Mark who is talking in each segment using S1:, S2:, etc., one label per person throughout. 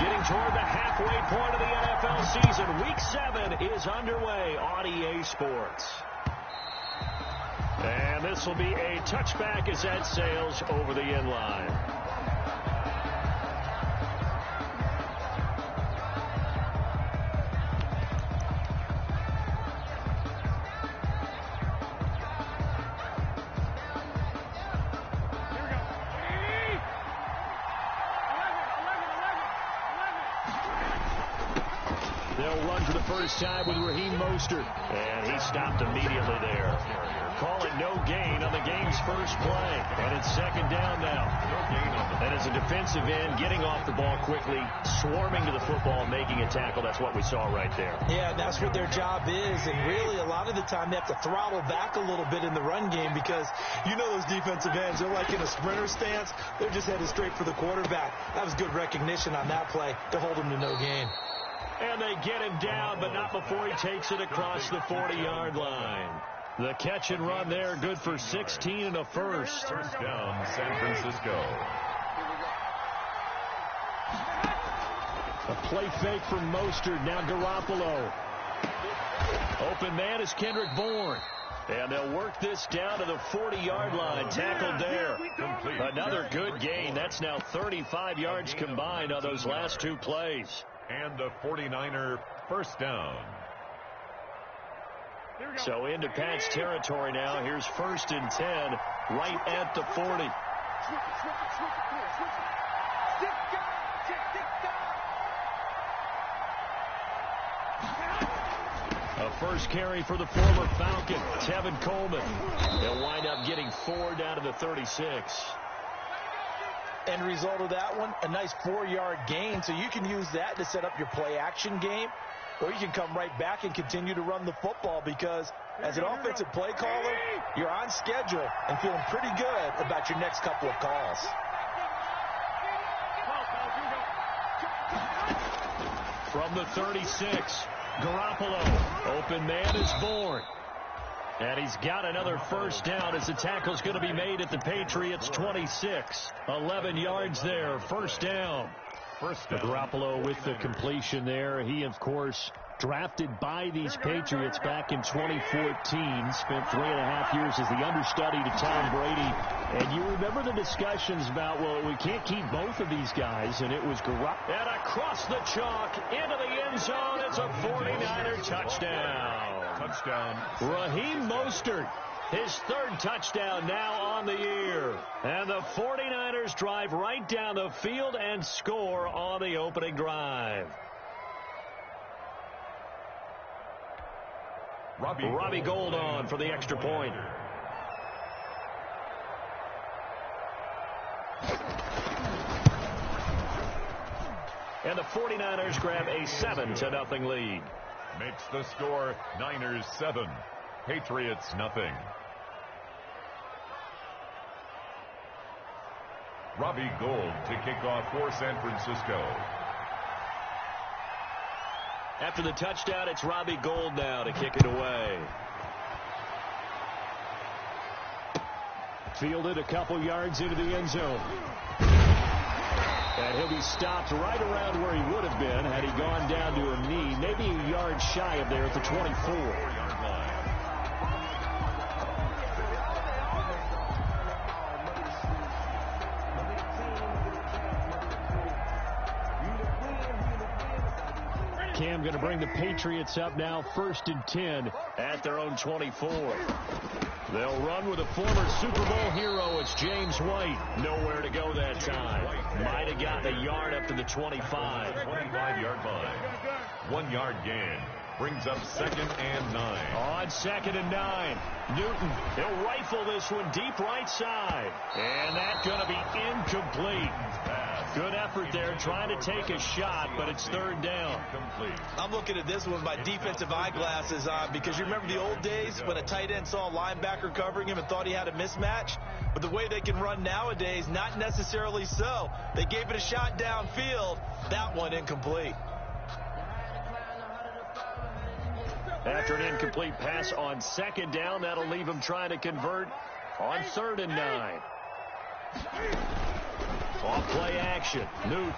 S1: Getting toward the halfway point of the NFL season. Week 7 is underway on EA Sports. And this will be a touchback as that sails over the end line. They'll run for the first time with Raheem Mostert. And he stopped immediately there. Calling no gain on the game's first play. And it's second down now. And as a defensive end, getting off the ball quickly, swarming to the football, making a tackle. That's what we saw right there.
S2: Yeah, that's what their job is. And really, a lot of the time, they have to throttle back a little bit in the run game because you know those defensive ends, they're like in a sprinter stance. They're just headed straight for the quarterback. That was good recognition on that play to hold him to no gain.
S1: And they get him down, but not before he takes it across the 40-yard line. The catch and run there, good for 16 and a first.
S3: First down, San Francisco.
S1: A play fake from Mostert, now Garoppolo. Open man is Kendrick Bourne. And they'll work this down to the 40-yard line. Tackled there. Another good gain. That's now 35 yards combined on those last two plays.
S3: And the 49er first down.
S1: So into Pat's territory now. Here's 1st and 10 right at the 40. A first carry for the former Falcon, Tevin Coleman. They'll wind up getting 4 down to the 36.
S2: End result of that one, a nice 4-yard gain. So you can use that to set up your play-action game, or you can come right back and continue to run the football because as an offensive play caller, you're on schedule and feeling pretty good about your next couple of calls.
S1: From the 36, Garoppolo. Open man is Bourne. And he's got another first down as the tackle's going to be made at the Patriots' 26. 11 yards there, first down. Garoppolo with the completion there. He, of course, drafted by these Patriots back in 2014. Spent 3.5 years as the understudy to Tom Brady. And you remember the discussions about, well, we can't keep both of these guys. And it was Garoppolo. And across the chalk, into the end zone. It's a 49er touchdown. Raheem Mostert, his 3rd touchdown now on the year. And the 49ers drive right down the field and score on the opening drive. Robbie Gould on for the extra point. And the 49ers grab a 7-0 lead.
S3: Makes the score Niners 7, Patriots nothing. Robbie Gould to kick off for San Francisco.
S1: After the touchdown, it's Robbie Gould now to kick it away. Fielded a couple yards into the end zone. And he'll be stopped right around where he would have been had he gone down to a knee, maybe a yard shy of there at the 24-yard line. Cam going to bring the Patriots up now, 1st and 10 at their own 24. They'll run with a former Super Bowl hero. It's James White. Nowhere to go that time. Might have gotten a yard up to the 25.
S3: 25-yard line. 1-yard gain. Brings up 2nd and 9.
S1: On 2nd and 9. Newton, he'll rifle this one deep right side. And that's going to be incomplete. Good effort there, trying to take a shot, but it's 3rd down.
S2: I'm looking at this one by defensive eyeglasses on because you remember the old days when a tight end saw a linebacker covering him and thought he had a mismatch? But the way they can run nowadays, not necessarily so. They gave it a shot downfield. That one incomplete.
S1: After an incomplete pass on second down, that'll leave him trying to convert on 3rd and 9. Off play action. Newton.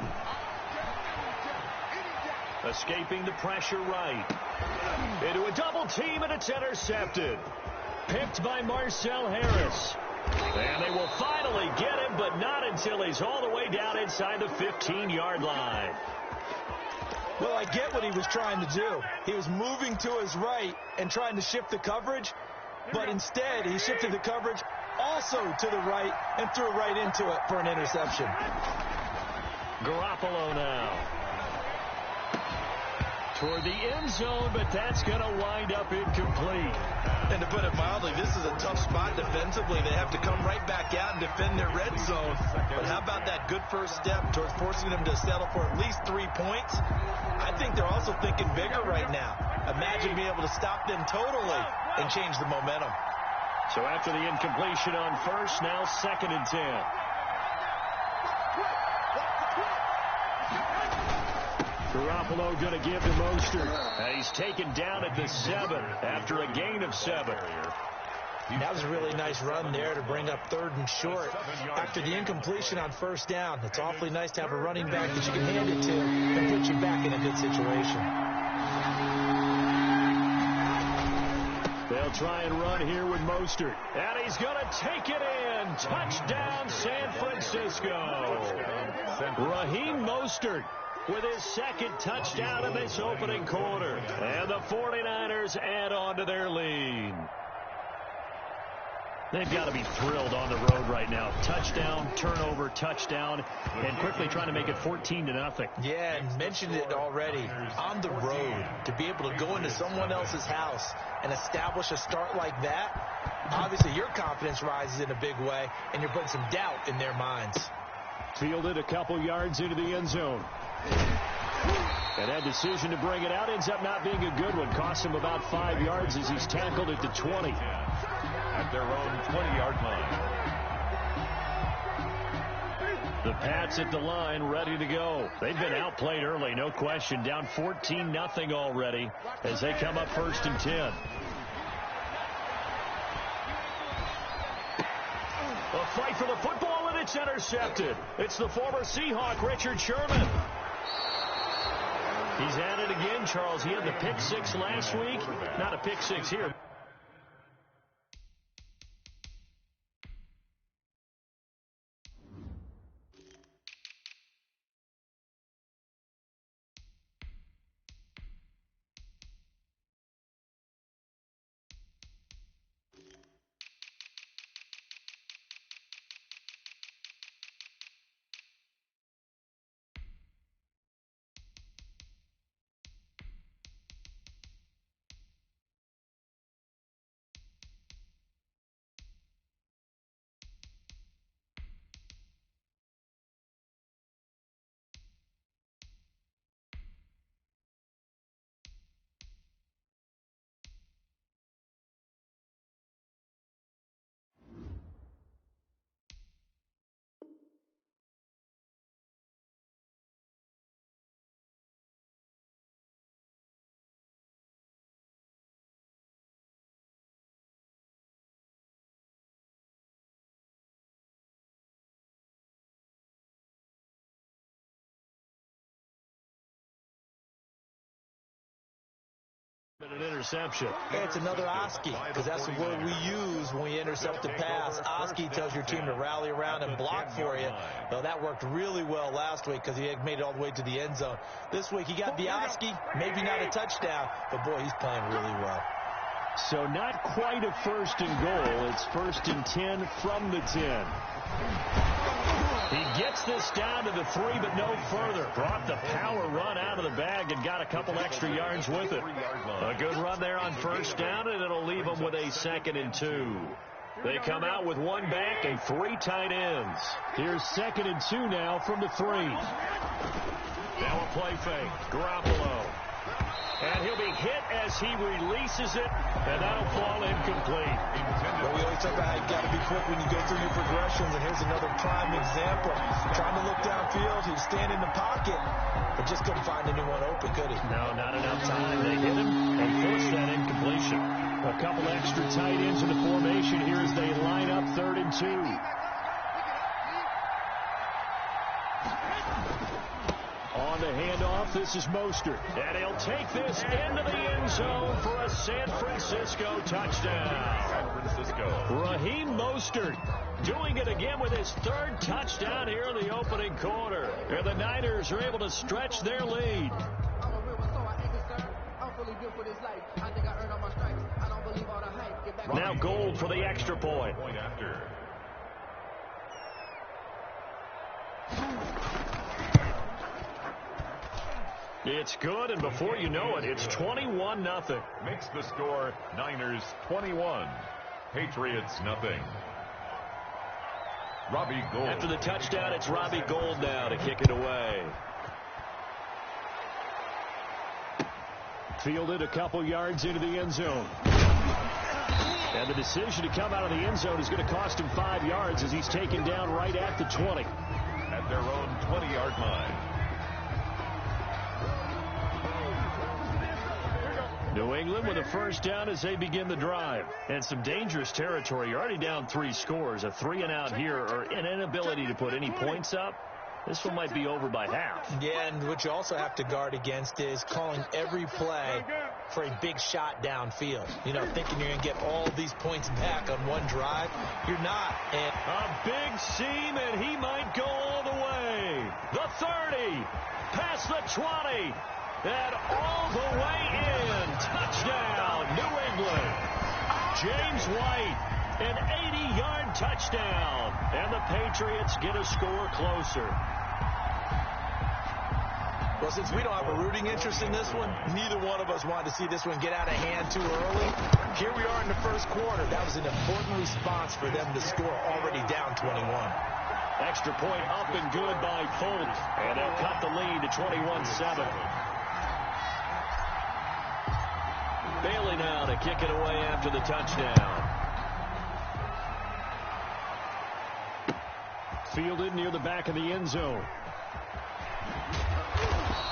S1: Escaping the pressure right. Into a double team, and it's intercepted. Picked by Marcel Harris. And they will finally get him, but not until he's all the way down inside the 15-yard line.
S2: Well, I get what he was trying to do. He was moving to his right and trying to shift the coverage, but instead he shifted the coverage also to the right and threw right into it for an interception.
S1: Garoppolo now. Toward the end zone, but that's going to wind up incomplete.
S2: And to put it mildly, this is a tough spot defensively. They have to come right back out and defend their red zone. But how about that good first step towards forcing them to settle for at least 3 points? I think they're also thinking bigger right now. Imagine being able to stop them totally and change the momentum.
S1: So after the incompletion on first, now 2nd and 10. Garoppolo going to give to Mostert. He's taken down at the 7 after a gain of 7.
S2: That was a really nice run there to bring up 3rd and short. After the incompletion on first down, it's awfully nice to have a running back that you can hand it to and put you back in a good situation.
S1: They'll try and run here with Mostert. And he's going to take it in. Touchdown, San Francisco. Raheem Mostert with his 2nd touchdown in this opening quarter. And the 49ers add on to their lead. They've got to be thrilled on the road right now. Touchdown, turnover, touchdown, and quickly trying to make it 14-0.
S2: Yeah, and mentioned it already. On the road, to be able to go into someone else's house and establish a start like that, obviously your confidence rises in a big way, and you're putting some doubt in their minds.
S1: Fielded a couple yards into the end zone. And that decision to bring it out ends up not being a good one. Costs him about 5 yards as he's tackled at the 20.
S3: At their own 20-yard line.
S1: The Pats at the line, ready to go. They've been outplayed early, no question. Down 14-0 already as they come up 1st and 10. A fight for the football, and it's intercepted. It's the former Seahawk, Richard Sherman. He's at it again, Charles. He had the pick 6 last week. Not a pick 6 here. An interception.
S2: It's another Oski, because that's the word we use when we intercept a pass. Oski tells your team to rally around and block for you. Well, that worked really well last week because he had made it all the way to the end zone. This week he got the Oski, maybe not a touchdown, but boy, he's playing really well.
S1: So not quite a 1st and goal. It's 1st and 10 from the 10. He gets this down to the 3, but no further. Brought the power run out of the bag and got a couple extra yards with it. A good run there on 1st down, and it'll leave them with a 2nd and 2. They come out with 1 back and 3 tight ends. Here's 2nd and 2 now from the 3. Now a play fake. Garoppolo. And he'll be hit as he releases it, and that'll fall incomplete.
S2: Well, we always talk about how you got to be quick when you go through your progressions, and here's another prime example. Trying to look downfield, he was standing in the pocket, but just couldn't find anyone open, could he?
S1: No, not enough time. They hit him and forced that A couple extra tight ends in the formation here as they line up 3rd and 2. On the handoff, this is Mostert. And he'll take this into the end zone for a San Francisco touchdown.
S3: San Francisco.
S1: Raheem Mostert doing it again with his 3rd touchdown here in the opening quarter. And the Niners are able to stretch their lead. Now Gold for the extra point.
S3: Point after.
S1: It's good, and before you know it, it's 21-0.
S3: Makes the score Niners 21. Patriots nothing. Robbie Gould.
S1: After the touchdown, it's Robbie Gould now to kick it away. Fielded a couple yards into the end zone. And the decision to come out of the end zone is going to cost him 5 yards as he's taken down right at the 20.
S3: At their own 20-yard line.
S1: New England with a first down as they begin the drive. And some dangerous territory. You're already down 3 scores. A 3-and-out here or an inability to put any points up. This one might be over by half.
S2: Yeah, and what you also have to guard against is calling every play for a big shot downfield. You know, thinking you're going to get all these points back on one drive. You're not. And
S1: a big seam, and he might go all the way. The 30, past the 20, and all the way in. Touchdown, New England. James White. An 80-yard touchdown, and the Patriots get a score closer.
S2: Well, since we don't have a rooting interest in this one, neither one of us wanted to see this one get out of hand too early. Here we are in the first quarter. That was an important response for them to score already down 21.
S1: Extra point up and good by Fulton, and they'll cut the lead to 21-7. Bailey now to kick it away after the touchdown. Fielded near the back of the end zone.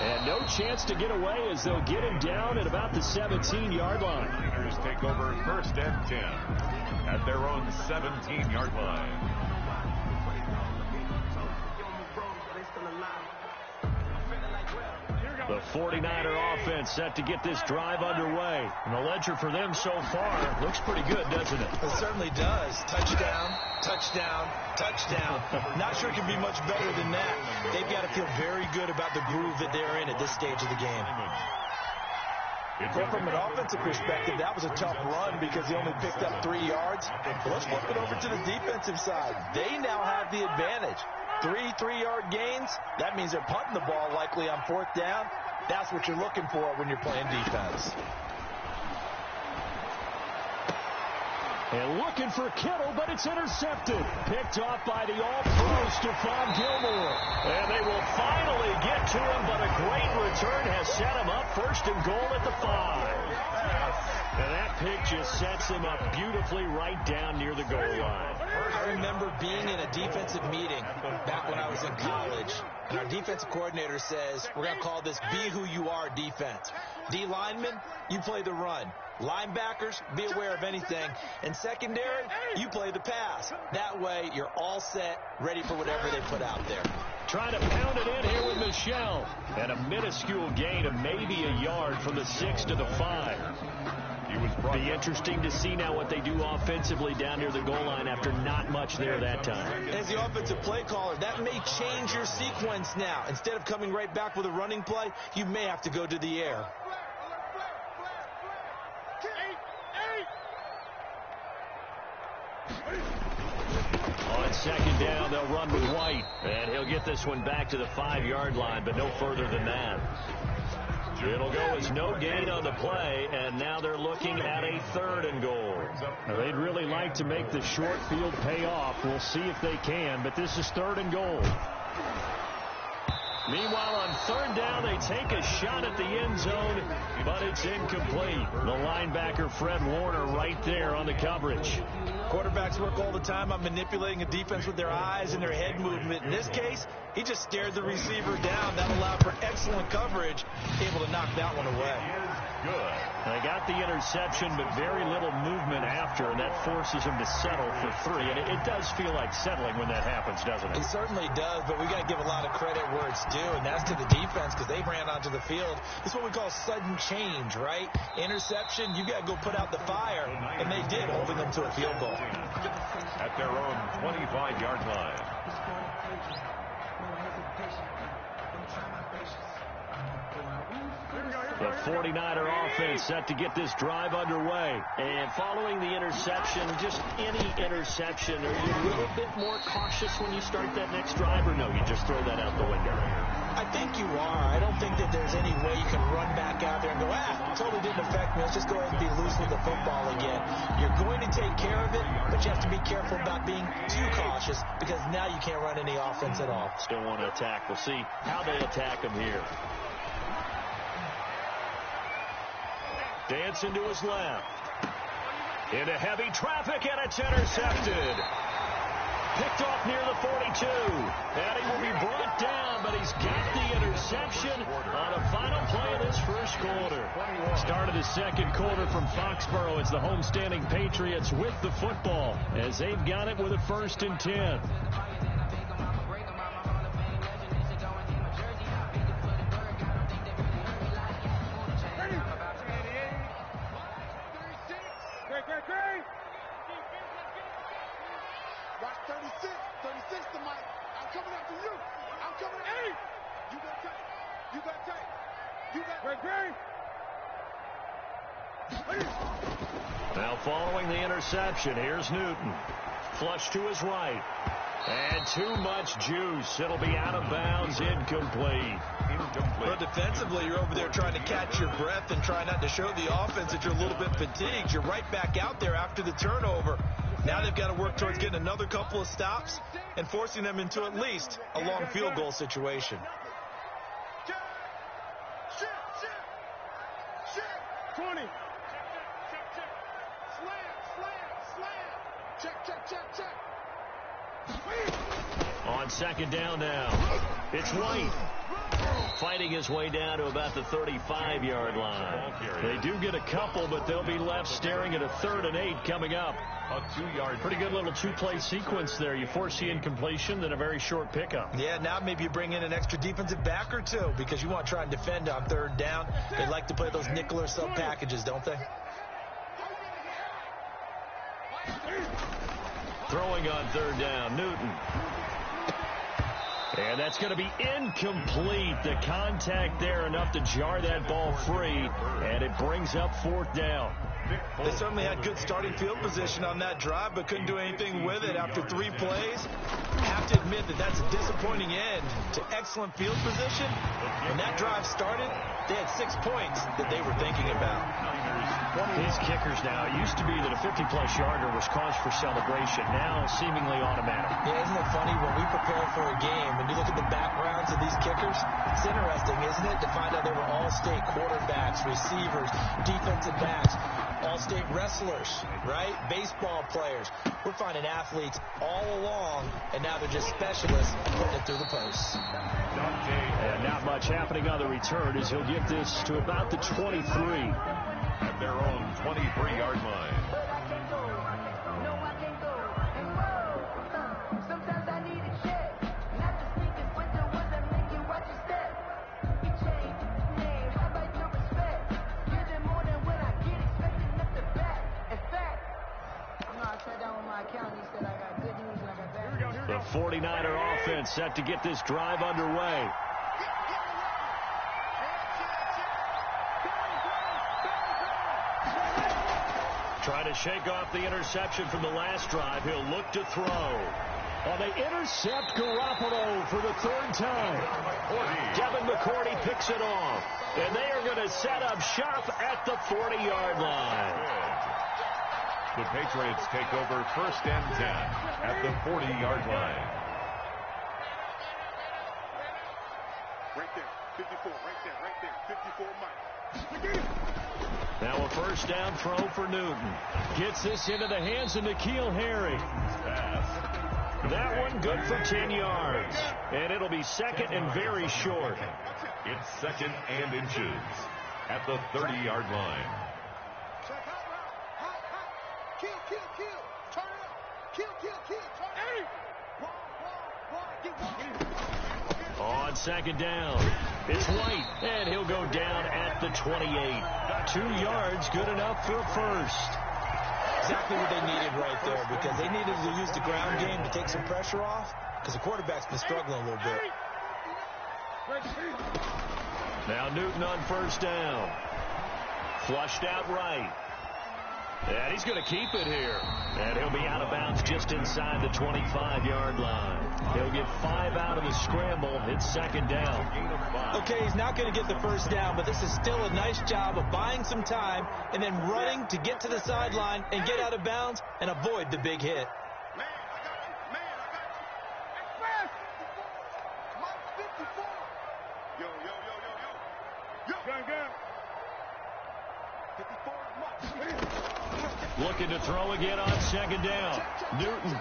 S1: And no chance to get away as they'll get him down at about the 17-yard line.
S3: Niners take over 1st and 10 at their own 17-yard line.
S1: The 49er offense set to get this drive underway. And the ledger for them so far looks pretty good, doesn't it?
S2: It certainly does. Touchdown, touchdown, touchdown. Not sure it can be much better than that. They've got to feel very good about the groove that they're in at this stage of the game. Well, from an offensive perspective, that was a tough run because he only picked up 3 yards. But let's flip it over to the defensive side. They now have the advantage. 3-3-yard gains, that means they're punting the ball likely on 4th down. That's what you're looking for when you're playing defense.
S1: And looking for Kittle, but it's intercepted. Picked off by the all-pro Stephon Gilmore. And they will finally get to him, but a great return has set him up 1st and goal at the 5. And that pick just sets him up beautifully right down near the goal line.
S2: I remember being in a defensive meeting back when I was in college, and our defensive coordinator says, we're going to call this be who you are defense. D linemen, you play the run. Linebackers, be aware of anything. And secondary, you play the pass. That way, you're all set, ready for whatever they put out there.
S1: Trying to pound it in here with Michel. And a minuscule gain of maybe a yard from the 6 to the 5. Be interesting to see now what they do offensively down near the goal line after not much there that time.
S2: As the offensive play caller, that may change your sequence now. Instead of coming right back with a running play, you may have to go to the air.
S1: On 2nd down, they'll run with White. And he'll get this one back to the 5-yard line, but no further than that. It'll go as no gain on the play, and now they're looking at a 3rd and goal. Now, they'd really like to make the short field pay off. We'll see if they can, but this is 3rd and goal. Meanwhile, on 3rd down, they take a shot at the end zone, but it's incomplete. The linebacker, Fred Warner, right there on the coverage.
S2: Quarterbacks work all the time on manipulating a defense with their eyes and their head movement. In this case, he just stared the receiver down. That allowed for excellent coverage, able to knock that one away.
S3: good.
S1: They got the interception, but very little movement after, and that forces them to settle for 3. And it does feel like settling when that happens, doesn't it?
S2: It certainly does, but we got to give a lot of credit where it's due, and that's to the defense because they ran onto the field. It's what we call sudden change, right? Interception, you got to go put out the fire, and they did, holding them to a field goal.
S3: At their own 25-yard line.
S1: The 49er offense set to get this drive underway. And following the interception, just any interception, are you a little bit more cautious when you start that next drive, or no, you just throw that out the window?
S2: I think you are. I don't think that there's any way you can run back out there and go, it totally didn't affect me. Let's just go ahead and be loose with the football again. You're going to take care of it, but you have to be careful about being too cautious because now you can't run any offense at all.
S1: Still want to attack. We'll see how they attack him here. Dance into his left. Into heavy traffic, and it's intercepted. Picked off near the 42. And he will be brought down, but he's got the interception on a final play of this first quarter. Start of the second quarter from Foxborough. It's the homestanding Patriots with the football as they've got it with a 1st and 10.
S4: Watch 36 to Mike. I'm coming after you. I'm coming at you. You got tight. You got tight. You got
S1: Now following the interception, here's Newton. Flush to his right. And too much juice. It'll be out of bounds, incomplete.
S2: But defensively, you're over there trying to catch your breath and try not to show the offense that you're a little bit fatigued. You're right back out there after the turnover. Now they've got to work towards getting another couple of stops and forcing them into at least a long field goal situation.
S4: 20. Slam. Check.
S1: On second down now, it's White. Fighting his way down to about the 35-yard line. They do get a couple, but they'll be left staring at a 3rd and 8 coming up.
S3: A 2-yard.
S1: Pretty good little 2-play sequence there. You force the incompletion, then a very short pickup.
S2: Yeah, now maybe you bring in an extra defensive back or two because you want to try and defend on 3rd down. They like to play those nickel or sub packages, don't they?
S1: Throwing on 3rd down, Newton. And that's going to be incomplete. The contact there enough to jar that ball free, and it brings up 4th down.
S2: They certainly had good starting field position on that drive, but couldn't do anything with it after 3 plays. Have to admit that that's a disappointing end to excellent field position. When that drive started, they had 6 points that they were thinking about.
S1: These kickers now, it used to be that a 50-plus yarder was cause for celebration. Now seemingly automatic.
S2: Yeah, isn't it funny when we prepare for a game and you look at the backgrounds of these kickers? It's interesting, isn't it, to find out they were all-state quarterbacks, receivers, defensive backs, all-state wrestlers, right? Baseball players. We're finding athletes all along, and now they're just specialists putting it through the posts.
S1: And not much happening on the return as he'll get this to about the 23.
S3: At their own 23-yard line.
S1: The 49er offense set to get this drive underway. Trying to shake off the interception from the last drive. He'll look to throw. And they intercept Garoppolo for the 3rd time. Devin McCourty picks it off. And they are going to set up shop at the 40-yard line.
S3: The Patriots take over 1st and 10 at the 40-yard line.
S4: Right there. 54. Right there. 54, Mike.
S1: Now a 1st down throw for Newton. Gets this into the hands of N'Keal Harry. That one good for 10 yards. And it'll be 2nd and very short.
S3: It's 2nd and inches. at the 30-yard line.
S4: Check out route. Hot. Kill. Turn it up. Kill. Turn it up. Wide.
S1: On second down, it's White, and he'll go down at the 28. 2 yards, good enough for a first.
S2: Exactly what they needed right there, because they needed to use the ground game to take some pressure off, because the quarterback's been struggling a little bit.
S1: Now Newton on first down. Flushed out right. And he's going to keep it here. And he'll be out of bounds just inside the 25-yard line. He'll get 5 out of the scramble. It's second down.
S2: Okay, he's not going to get the first down, but this is still a nice job of buying some time and then running to get to the sideline and get out of bounds and avoid the big hit.
S4: Man, I got you. Express. Mike 54. Yo. Gun. 54 Mike.
S1: Looking to throw again on second down. Newton.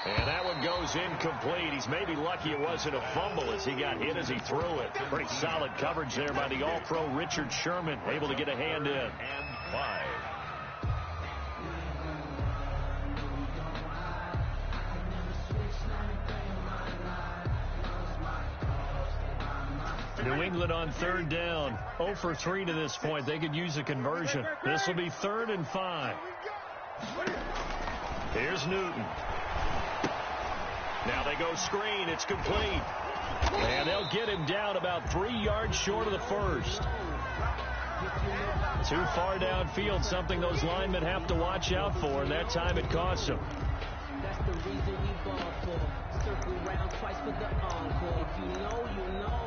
S1: And that one goes incomplete. He's maybe lucky it wasn't a fumble as he got hit as he threw it. Pretty solid coverage there by the All-Pro Richard Sherman. Able to get a hand in.
S3: And 5.
S1: New England on third down. 0 for 3 to this point. They could use a conversion. This will be 3rd and 5. Here's Newton. Now they go screen. It's complete. And they'll get him down about 3 yards short of the first. Too far downfield, something those linemen have to watch out for, and that time it costs them.
S5: That's the reason we ball for. Circle around twice for the encore. If you know, you know.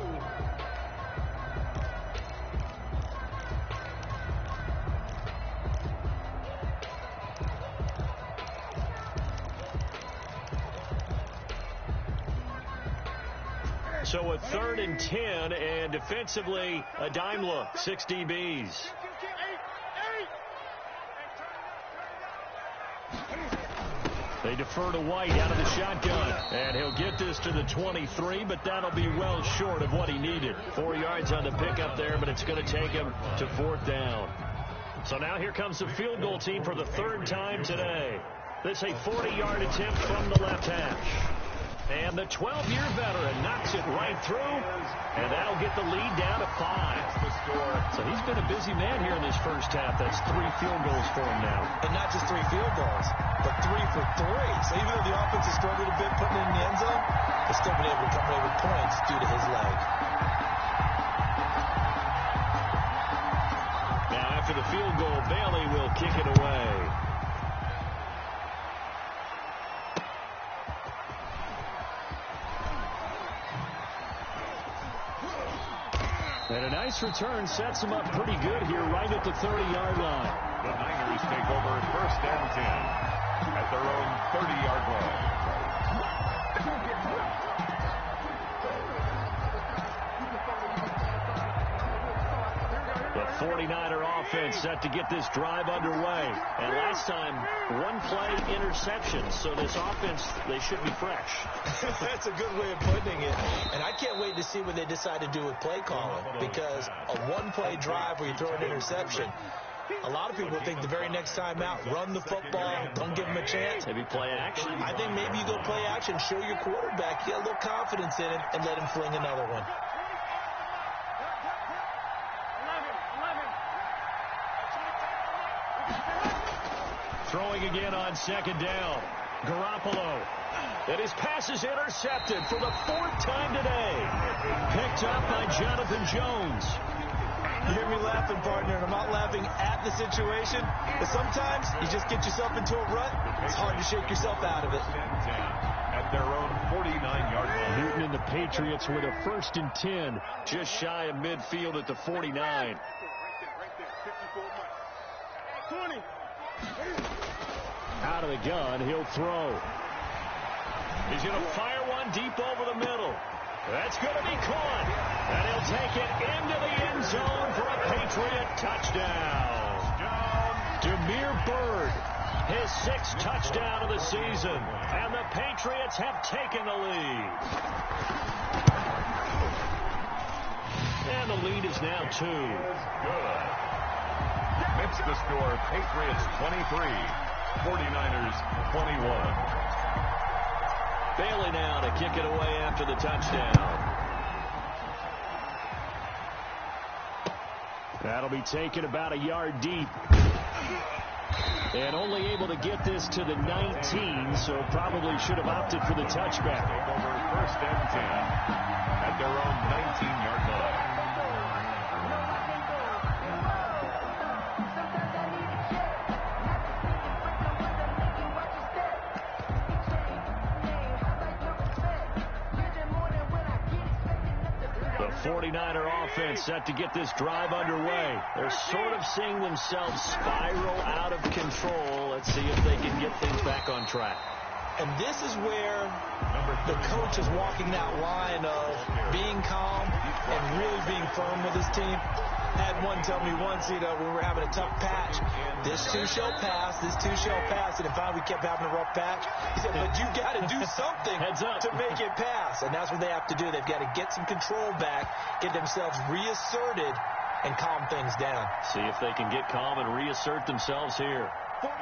S1: So a 3rd and 10, and defensively, a dime look, 6 DBs. They defer to White out of the shotgun, and he'll get this to the 23, but that'll be well short of what he needed. 4 yards on the pickup there, but it's going to take him to 4th down. So now here comes the field goal team for the 3rd time today. This a 40-yard attempt from the left hash. And the 12-year veteran knocks it right through, and that'll get the lead down to 5.
S3: The score.
S1: So he's been a busy man here in this first half. That's 3 field goals for him now.
S2: And not just 3 field goals, but 3 for 3. So even though the offense has struggled a bit putting it in the end zone, they've still been able to come away with points due to his leg.
S1: Now after the field goal, Bailey will kick it away. And a nice return sets him up pretty good here right at the 30-yard line.
S3: The Niners take over 1st and 10 at their own 30-yard line.
S1: The 49er offense set to get this drive underway. And last time, 1-play interception. So this offense, they should be fresh.
S2: That's a good way of putting it. And I can't wait to see what they decide to do with play calling, because a 1-play drive where you throw an interception, a lot of people think the very next time out, run the football, don't give them a chance.
S1: Maybe play action.
S2: I think maybe you go play action, show your quarterback, get a little confidence in him, and let him fling another one.
S1: Throwing again on second down. Garoppolo. And his pass is intercepted for the 4th time today. Picked up by Jonathan Jones.
S2: You hear me laughing, partner, and I'm not laughing at the situation, but sometimes you just get yourself into a rut. It's hard to shake yourself out of it.
S3: At their own 49-yard line.
S1: Newton and the Patriots with a 1st and 10, just shy of midfield at the 49.
S4: Right there. 54 Mike. 20.
S1: Out of the gun, he'll throw. He's going to fire one deep over the middle. That's going to be caught. And he'll take it into the end zone for a Patriot touchdown. Demir Bird, his 6th touchdown of the season. And the Patriots have taken the lead. And the lead is now 2.
S3: Good. It's the score. Patriots 23, 49ers 21.
S1: Bailey now to kick it away after the touchdown. That'll be taken about a yard deep. And only able to get this to the 19, so probably should have opted for the touchback.
S3: Over 1st and 10 at their own 19-yard line.
S1: The 49er offense set to get this drive underway. They're sort of seeing themselves spiral out of control. Let's see if they can get things back on track.
S2: And this is where the coach is walking that line of being calm and really being firm with his team. I had one tell me once, when we were having a tough patch, this too shall pass, this too shall pass, and finally we kept having a rough patch. He said, but you got to do something to make it pass, and that's what they have to do. They've got to get some control back, get themselves reasserted, and calm things down.
S1: See if they can get calm and reassert themselves here.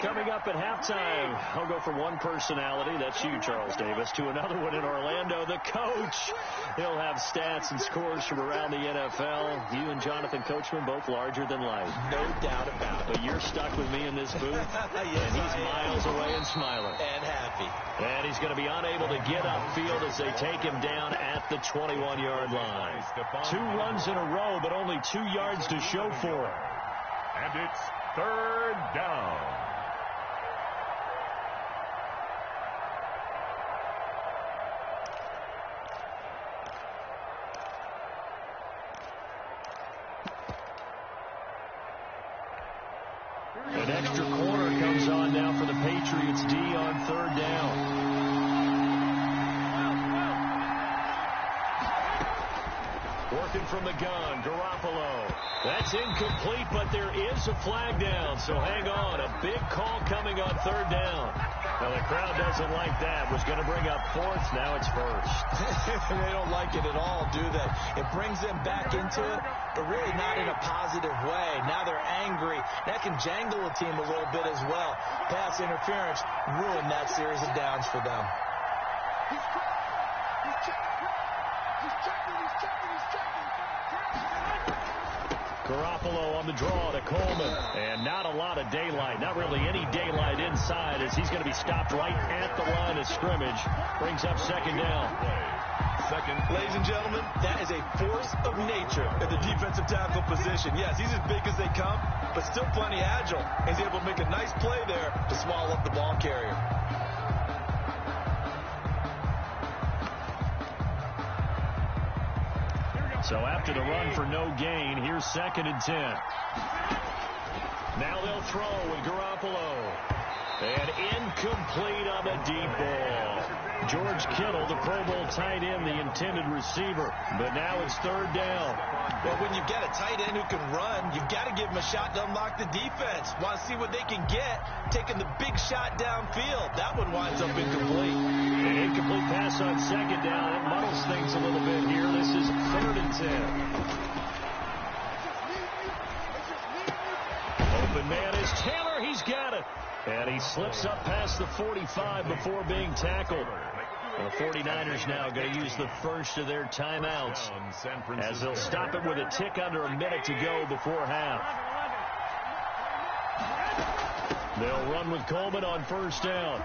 S1: Coming up at halftime, I'll go from one personality, that's you, Charles Davis, to another one in Orlando, the coach. He'll have stats and scores from around the NFL. You and Jonathan Coachman, both larger than life.
S2: No doubt about it.
S1: But you're stuck with me in this booth,
S2: Yes,
S1: and he's miles away and smiling.
S2: And happy.
S1: And he's going to be unable to get upfield as they take him down at the 21-yard line. 2 runs in a row, but only 2 yards to show for it.
S3: And it's 3rd down.
S1: An extra corner comes on now for the Patriots D on 3rd down. Working from the gun, Garoppolo. That's incomplete, but there is a flag down, so hang on. A big call coming on 3rd down. Now, the crowd doesn't like that. Was going to bring up 4th, now it's 1st.
S2: They don't like it at all, do they? It brings them back into it, but really not in a positive way. Now they're angry. That can jangle a team a little bit as well. Pass interference ruined that series of downs for them.
S4: He's checking.
S1: Garoppolo on the draw to Coleman. And not a lot of daylight. Not really any daylight inside as he's going to be stopped right at the line of scrimmage. Brings up 2nd down.
S2: Ladies and gentlemen, that is a force of nature in the defensive tackle position. Yes, he's as big as they come, but still plenty agile. He's able to make a nice play there to swallow up the ball carrier.
S1: So after the run for no gain, here's 2nd and 10. Now they'll throw with Garoppolo. And incomplete on the deep ball. George Kittle, the Pro Bowl tight end, the intended receiver. But now it's 3rd down.
S2: Well, when you've got a tight end who can run, you've got to give him a shot to unlock the defense. Want to see what they can get, taking the big shot downfield. That one winds up incomplete.
S1: An incomplete pass on 2nd down. It muddles things a little bit here. This is 3rd and 10. Open man is Taylor. He's got it. And he slips up past the 45 before being tackled. The 49ers now going to use the first of their timeouts as they'll stop it with a tick under a minute to go before half. They'll run with Coleman on 1st down.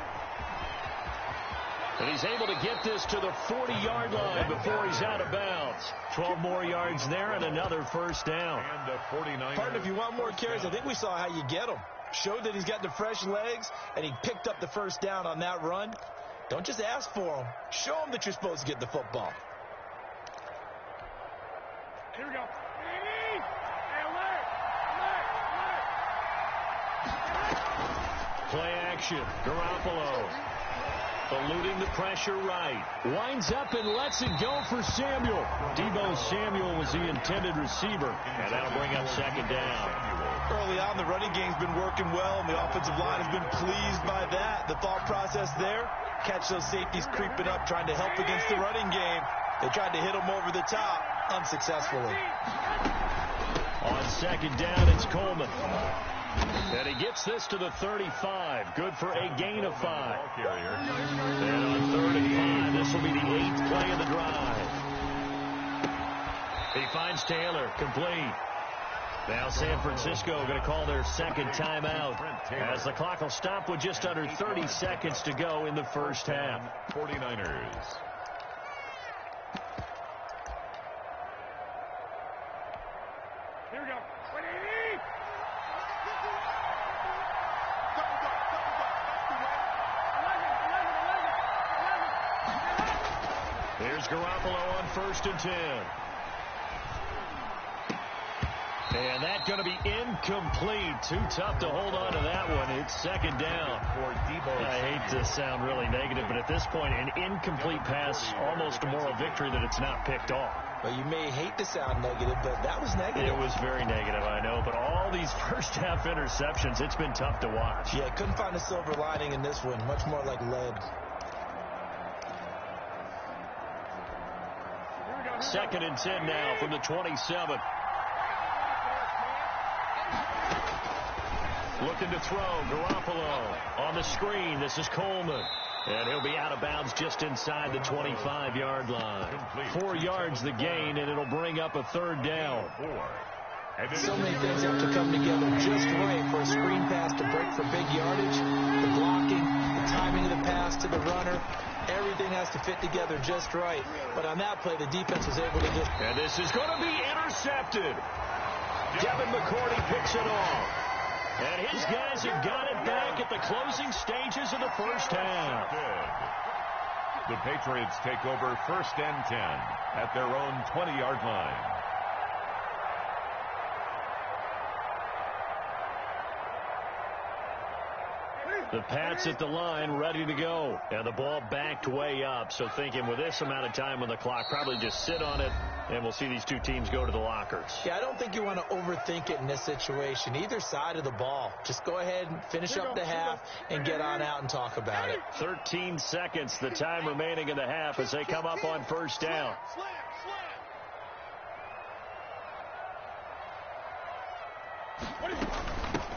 S1: And he's able to get this to the 40-yard line before he's out of bounds. 12 more yards there and another 1st down.
S2: Partner, if you want more carries, I think we saw how you get them. Showed that he's got the fresh legs, and he picked up the 1st down on that run. Don't just ask for them. Show them that you're supposed to get the football.
S4: Here we go.
S1: Play action. Garoppolo eluding the pressure right. Winds up and lets it go for Samuel. Deebo Samuel was the intended receiver. And that'll bring up 2nd down.
S2: Early on, the running game's been working well, and the offensive line has been pleased by that. The thought process there, catch those safeties creeping up, trying to help against the running game. They tried to hit them over the top. unsuccessfully.
S1: On second down, it's Coleman. And he gets this to the 35. Good for a gain of 5. And on 3rd and 5, this will be the 8th play of the drive. He finds Taylor, complete. Now San Francisco going to call their second timeout as the clock will stop with just under 30 seconds to go in the first half.
S3: 49ers.
S4: Here we go.
S1: Here's Garoppolo on 1st and 10. And that's going to be incomplete. Too tough to hold on to that one. It's second down. I hate to sound really negative, but at this point, an incomplete pass, almost a moral victory that it's not picked off.
S2: Well, you may hate to sound negative, but that was negative.
S1: It was very negative, I know. But all these first-half interceptions, it's been tough to watch.
S2: Yeah, couldn't find a silver lining in this one. Much more like lead.
S1: 2nd and 10 now from the 27. Looking to throw. Garoppolo on the screen. This is Coleman. And he'll be out of bounds just inside the 25-yard line. 4 yards the gain, and it'll bring up a 3rd down.
S2: So many things have to come together just right for a screen pass to break for big yardage. The blocking, the timing of the pass to the runner. Everything has to fit together just right. But on that play, the defense was able to just...
S1: And this is going to be intercepted. Devin McCourty picks it off. And his guys have got it back at the closing stages of the first half.
S3: The Patriots take over 1st and 10 at their own 20-yard line.
S1: The Pats at the line, ready to go. And the ball backed way up. So thinking with this amount of time on the clock, probably just sit on it, and we'll see these two teams go to the lockers.
S2: Yeah, I don't think you want to overthink it in this situation. Either side of the ball. Just go ahead and finish up the half and get on out and talk about it.
S1: 13 seconds, the time remaining in the half as they come up on 1st down.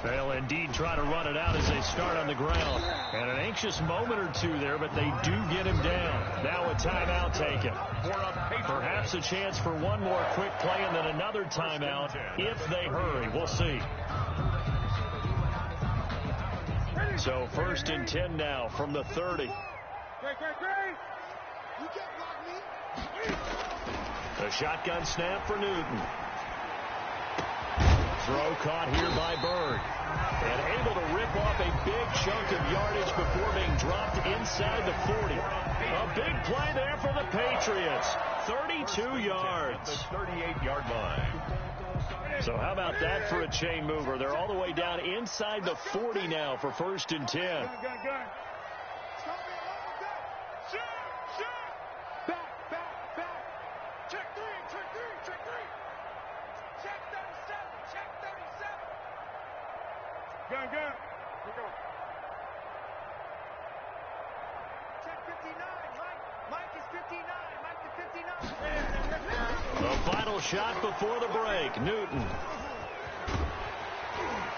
S1: They'll indeed try to run it out as they start on the ground. And an anxious moment or two there, but they do get him down. Now a timeout taken. Perhaps a chance for one more quick play and then another timeout if they hurry. We'll see. So 1st and 10 now from the 30. The shotgun snap for Newton. Throw caught here by Bird. And able to rip off a big chunk of yardage before being dropped inside the 40. A big play there for the Patriots. 32 yards.
S3: The 38-yard line.
S1: So how about that for a chain mover? They're all the way down inside the 40 now for 1st and 10.
S4: Gun. Here we go. Check 59. Mike is 59. Mike to 59.
S1: The final shot before the break. Newton.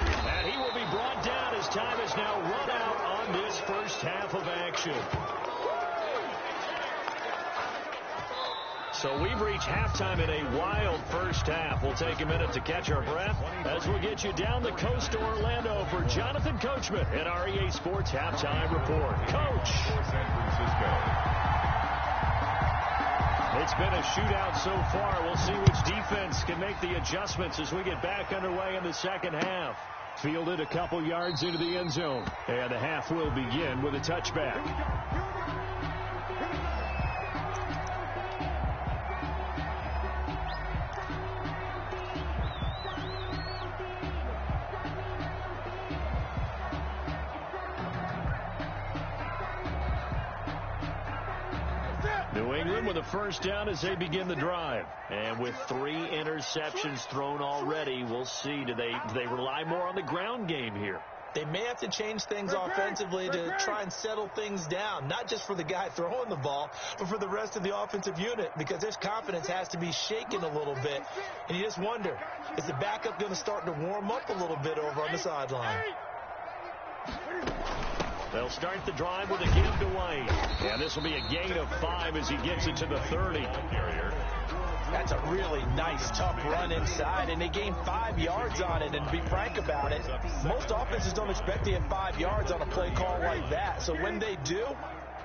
S1: And he will be brought down as time is now run out on this first half of action. So we've reached halftime in a wild first half. We'll take a minute to catch our breath as we'll get you down the coast to Orlando for Jonathan Coachman at our EA Sports Halftime Report. Coach.
S3: San Francisco.
S1: It's been a shootout so far. We'll see which defense can make the adjustments as we get back underway in the second half. Fielded a couple yards into the end zone. And the half will begin with a touchback. New England with a first down as they begin the drive. And with 3 interceptions thrown already, we'll see. Do they rely more on the ground game here?
S2: They may have to change things offensively to try and settle things down, not just for the guy throwing the ball, but for the rest of the offensive unit, because their confidence has to be shaken a little bit. And you just wonder, is the backup going to start to warm up a little bit over on the sideline?
S1: They'll start the drive with a give to White. And this will be a gain of 5 as he gets it to the 30.
S2: That's a really nice, tough run inside, and they gained 5 yards on it. And to be frank about it, most offenses don't expect to get 5 yards on a play call like that. So when they do,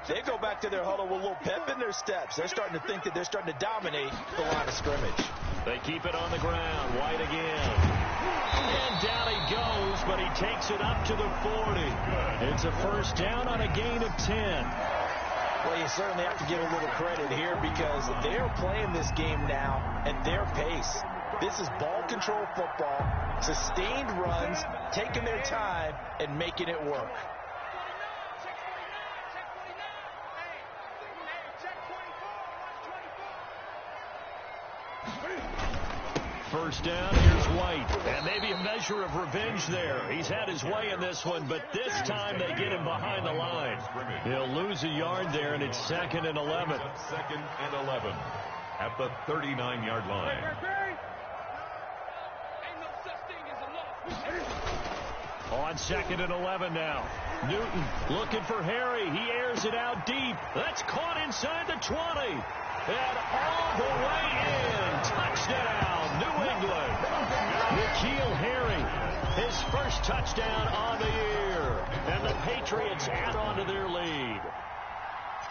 S2: they go back to their huddle with a little pep in their steps. They're starting to think that they're starting to dominate the line of scrimmage.
S1: They keep it on the ground. White again. And down he goes, but he takes it up to the 40. It's a first down on a gain of 10.
S2: Well, you certainly have to give a little credit here because they're playing this game now at their pace. This is ball control football, sustained runs, taking their time, and making it work.
S1: First down, here's White. And maybe a measure of revenge there. He's had his way in this one, but this time they get him behind the line. He'll lose a yard there, and it's 2nd and 11.
S3: 2nd and 11 at the 39-yard line.
S1: On 2nd and 11 now. Newton looking for Harry. He airs it out deep. That's caught inside the 20. And all the way in. Touchdown, New England. N'Keal Harry, his first touchdown on the year. And the Patriots add on to their lead.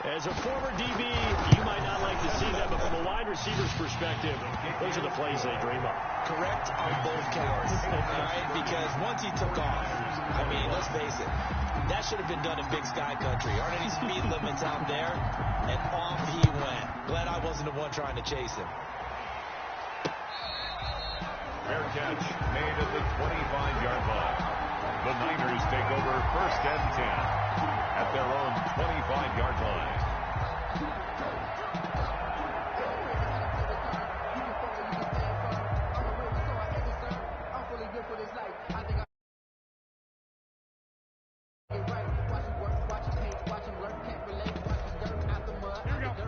S1: As a former DB, you might not like to see that, but from a wide receiver's perspective, those are the plays they dream of.
S2: Correct on both counts, right? Because once he took off, I mean, let's face it, that should have been done in Big Sky Country. Aren't any speed limits out there? And off he went. Glad I wasn't the one trying to chase him.
S3: Fair catch made at the 25-yard line. The Niners take over 1st and 10 at their own 25-yard line.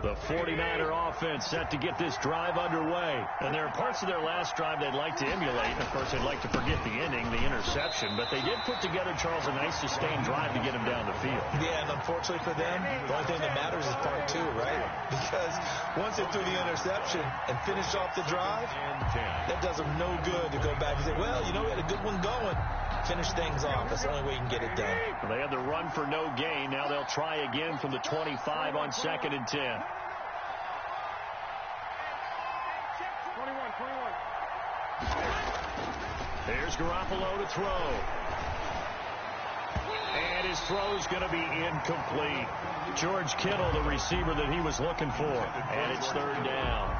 S1: The 49er offense set to get this drive underway. And there are parts of their last drive they'd like to emulate. And, of course, they'd like to forget the ending, the interception. But they did put together, Charles, a nice sustained drive to get him down the field.
S2: Yeah, and unfortunately for them, the only thing that matters is part 2, right? Because once they threw the interception and finished off the drive, that does them no good to go back and say, well, you know, we had a good one going. Finish things off. That's the only way you can get it done.
S1: They had the run for no gain. Now they'll try again from the 25 on 2nd and 10.
S4: 21.
S1: There's Garoppolo to throw. And his throw's going to be incomplete. George Kittle, the receiver that he was looking for. And it's 3rd down.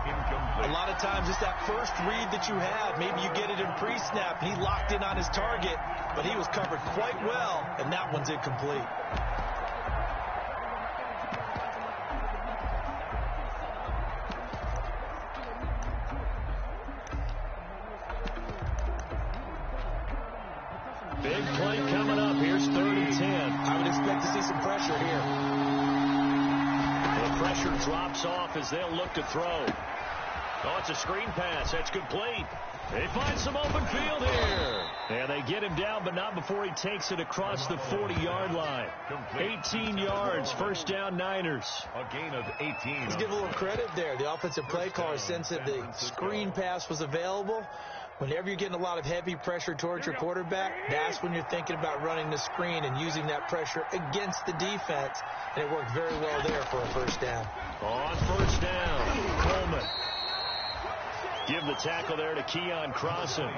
S2: A lot of times it's that first read that you have. Maybe you get it in pre-snap. He locked in on his target, but he was covered quite well, and that one's incomplete.
S1: Big play coming up. Here's 3rd and 10.
S2: I would expect to see some pressure here.
S1: The pressure drops off as they'll look to throw. Oh, it's a screen pass. That's complete. They find some open field here. And they get him down, but not before he takes it across the 40-yard line. 18 yards, first down Niners.
S3: A gain of 18.
S2: Let's give a little credit there. The offensive play caller sensed that the screen pass was available. Whenever you're getting a lot of heavy pressure towards your quarterback, that's when you're thinking about running the screen and using that pressure against the defense. And it worked very well there for a first down.
S1: On first down, Coleman. Give the tackle there to Keon Crossan.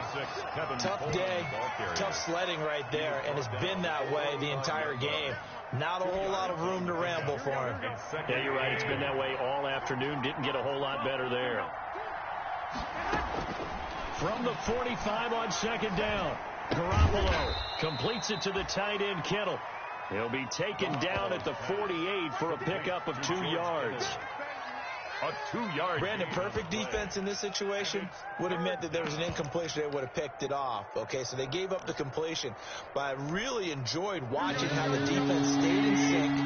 S2: Tough day, tough sledding right there, and it's been that way the entire game. Not a whole lot of room to ramble for him.
S1: Yeah, you're right. It's been that way all afternoon. Didn't get a whole lot better there. From the 45 on 2nd down, Garoppolo completes it to the tight end, Kittle. He'll be taken down at the 48 for a pickup of 2 yards.
S3: A 2-yard
S2: Brandon,
S3: gain.
S2: perfect defense in this situation would have meant that there was an incompletion. They would have picked it off. Okay, so they gave up the completion. But I really enjoyed watching how the defense stayed in sync,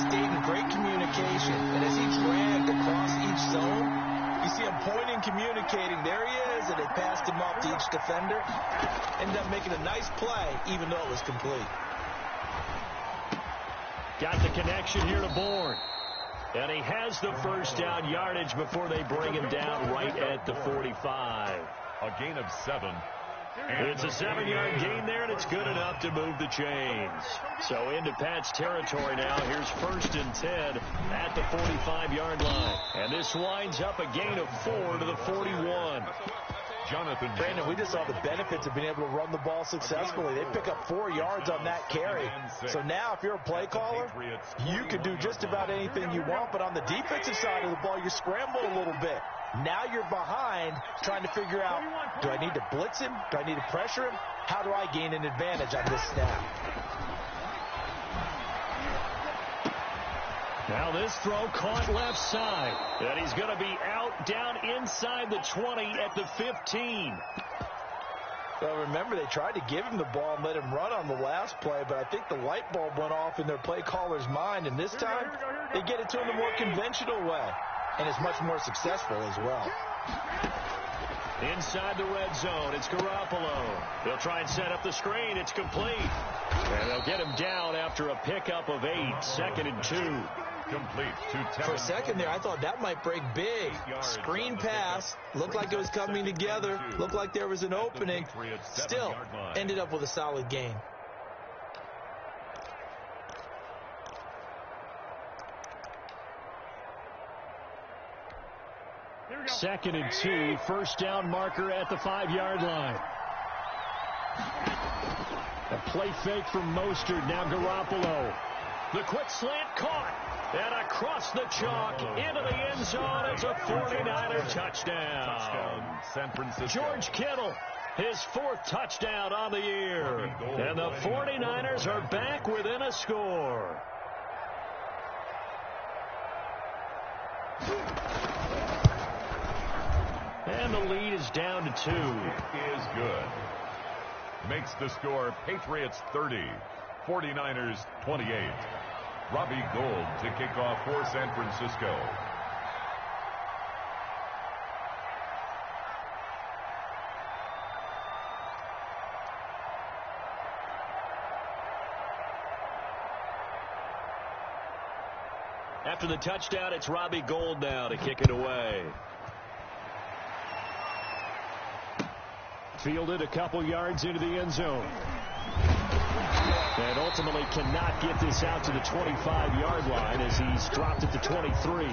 S2: stayed in great communication. And as he dragged across each zone, you see him pointing, communicating. There he is, and they passed him off to each defender. Ended up making a nice play, even though it was complete.
S1: Got the connection here to Bourne. And he has the first down yardage before they bring him down right at the 45.
S3: A gain of 7.
S1: It's a 7-yard gain there, and it's good enough to move the chains. So into Pat's territory now. Here's 1st and 10 at the 45-yard line. And this winds up a gain of 4 to the 41.
S3: Jonathan.
S2: Brandon, we just saw the benefits of being able to run the ball successfully. They pick up 4 yards on that carry. So now if you're a play caller, you can do just about anything you want. But on the defensive side of the ball, you scramble a little bit. Now you're behind trying to figure out, do I need to blitz him? Do I need to pressure him? How do I gain an advantage on this snap?
S1: Now this throw caught left side. And he's going to be out down inside the 20 at the 15.
S2: Well, remember, they tried to give him the ball and let him run on the last play, but I think the light bulb went off in their play caller's mind, and this time they get it to him the more conventional way, and it's much more successful as well.
S1: Inside the red zone, it's Garoppolo. They'll try and set up the screen. It's complete. And they'll get him down after a pickup of 8. 2nd and 2.
S3: Complete to Tevin.
S2: For a second there, I thought that might break big. Screen pass. Looked like it was coming together. Looked like there was an opening. Still ended up with a solid gain.
S1: Second and 2. First down marker at the 5-yard line. A play fake from Mostert. Now Garoppolo. The quick slant caught. And across the chalk into the end zone. It's a 49er touchdown.
S3: San Francisco.
S1: George Kittle, his 4th touchdown on the year. And the 49ers are back within a score. And the lead is down to 2.
S3: Is good. Makes the score Patriots 30, 49ers 28. Robbie Gould to kick off for San Francisco.
S1: After the touchdown, it's Robbie Gould now to kick it away. Fielded a couple yards into the end zone. And ultimately cannot get this out to the 25-yard line as he's dropped at the 23.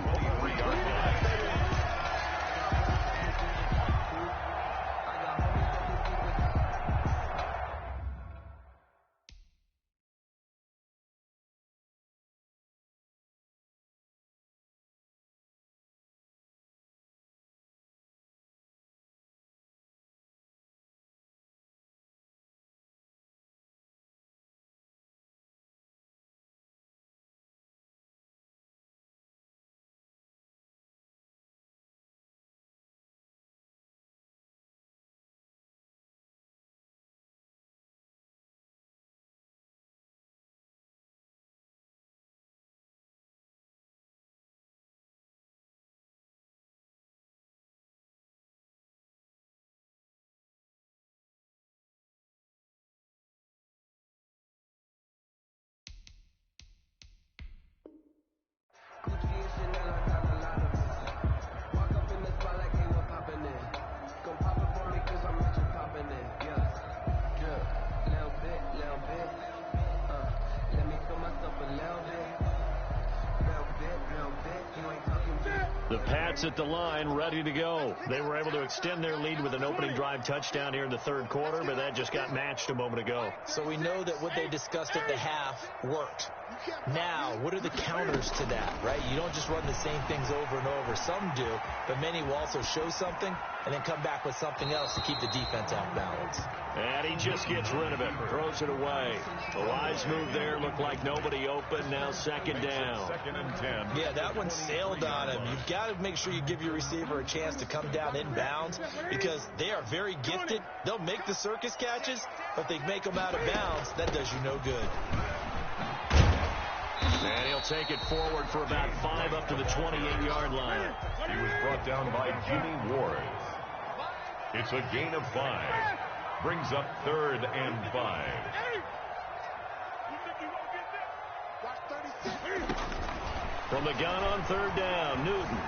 S1: The Pats at the line, ready to go. They were able to extend their lead with an opening drive touchdown here in the 3rd quarter, but that just got matched a moment ago.
S2: So we know that what they discussed at the half worked. Now, what are the counters to that, right? You don't just run the same things over and over. Some do, but many will also show something and then come back with something else to keep the defense off balance.
S1: And he just gets rid of it, throws it away. The wise move there, looked like nobody open. Now 2nd down.
S3: 2nd and 10.
S2: Yeah, that one sailed on him. You've got got to make sure you give your receiver a chance to come down inbounds because they are very gifted. They'll make the circus catches, but they make them out of bounds. That does you no good.
S1: And he'll take it forward for about 5 up to the 28-yard line.
S3: He was brought down by Jimmy Ward. It's a gain of 5. Brings up 3rd and 5.
S1: From the gun on 3rd down, Newton.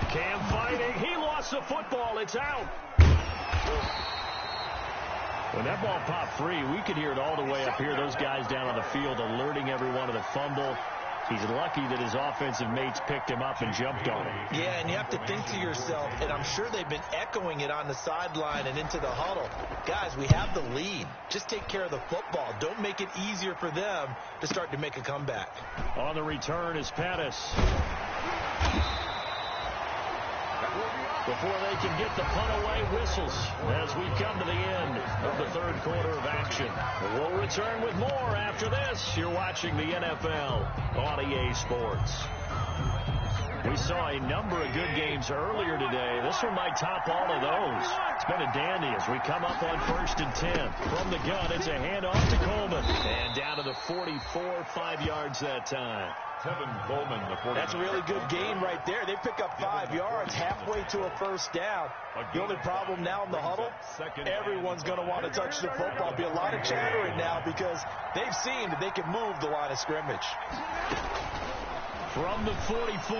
S1: Cam fighting. He lost the football. It's out. When that ball popped free, we could hear it all the way up here. Those guys down on the field alerting everyone of the fumble. He's lucky that his offensive mates picked him up and jumped on him.
S2: Yeah, and you have to think to yourself, and I'm sure they've been echoing it on the sideline and into the huddle. Guys, we have the lead. Just take care of the football. Don't make it easier for them to start to make a comeback.
S1: On the return is Pettis. Before they can get the punt away, whistles as we come to the end of the 3rd quarter of action. We'll return with more after this. You're watching the NFL on EA Sports. We saw a number of good games earlier today. This one might top all of those. It's been a dandy as we come up on 1st and 10. From the gun, it's a handoff to Coleman. And down to the 44, 5 yards that time.
S3: Tevin Coleman, the 49ers.
S2: That's a really good gain right there. They pick up 5 yards halfway to a 1st down. The only problem now in the huddle, everyone's going to want to touch the football. Be a lot of chattering now because they've seen that they can move the line of scrimmage.
S1: From the 44,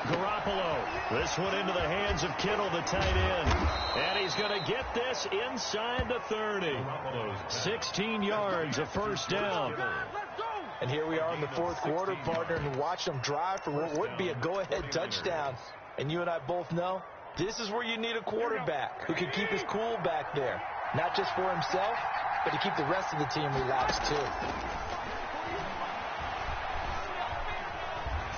S1: Garoppolo. This one into the hands of Kittle, the tight end. And he's going to get this inside the 30. 16 yards, a 1st down.
S2: And here we are in the 4th quarter, partner, and watch them drive for what would be a go-ahead touchdown. And you and I both know this is where you need a quarterback who can keep his cool back there. Not just for himself, but to keep the rest of the team relaxed, too.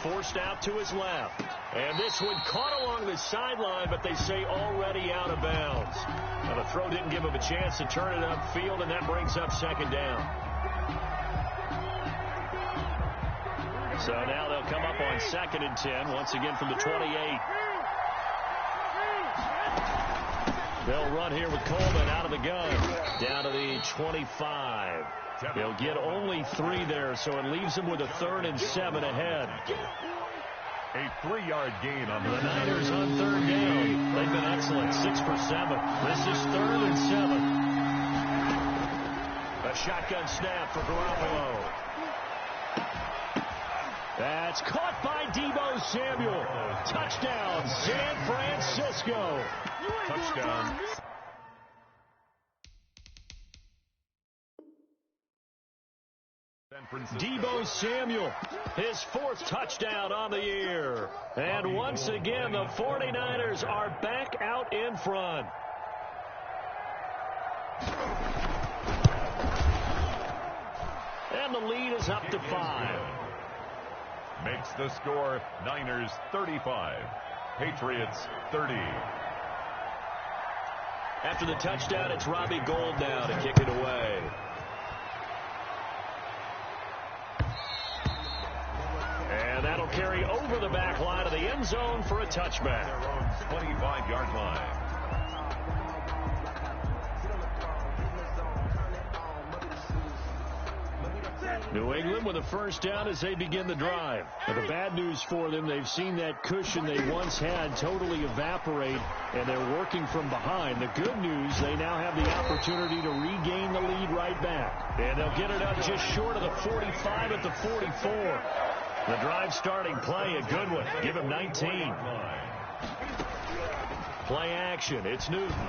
S1: Forced out to his left. And this one caught along the sideline, but they say already out of bounds. Now the throw didn't give him a chance to turn it upfield, and that brings up 2nd down. So now they'll come up on 2nd and 10, once again from the 28. They'll run here with Coleman out of the gun, down to the 25. They'll get only 3 there, so it leaves them with a 3rd and 7 ahead.
S3: A 3-yard gain on
S1: the Niners on 3rd down. They've been excellent, 6 for 7. This is 3rd and 7. A shotgun snap for Garoppolo. That's caught by Deebo Samuel. Touchdown, San Francisco. Touchdown. Deebo Samuel, his 4th touchdown on the year. And once again, the 49ers are back out in front. And the lead is up to 5.
S3: Makes the score Niners 35, Patriots 30.
S1: After the touchdown, it's Robbie Gould now to kick it away. And that'll carry over the back line of the end zone for a touchback.
S3: Their own 25-yard line.
S1: New England with a 1st down as they begin the drive. But the bad news for them, they've seen that cushion they once had totally evaporate, and they're working from behind. The good news, they now have the opportunity to regain the lead right back. And they'll get it up just short of the 45 at the 44. The drive starting play, a good one. Give him 19. Play action. It's Newton.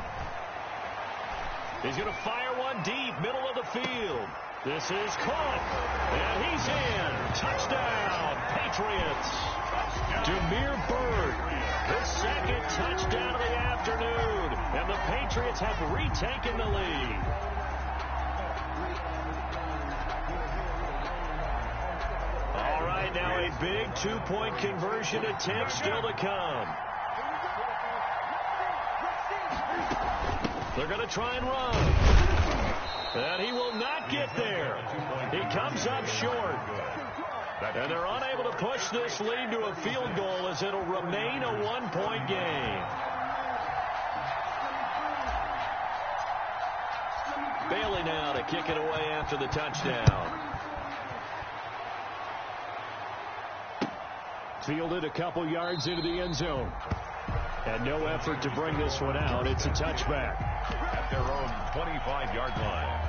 S1: He's going to fire one deep, middle of the field. This is caught, and he's in. Touchdown, Patriots. Damiere Byrd, the 2nd touchdown of the afternoon, and the Patriots have retaken the lead. All right, now a big 2-point conversion attempt still to come. They're going to try and run. And he will not get there. He comes up short. And they're unable to push this lead to a field goal as it'll remain a one-point game. Bailey now to kick it away after the touchdown. Fielded a couple yards into the end zone. And no effort to bring this one out. It's a touchback.
S3: At their own 25-yard line.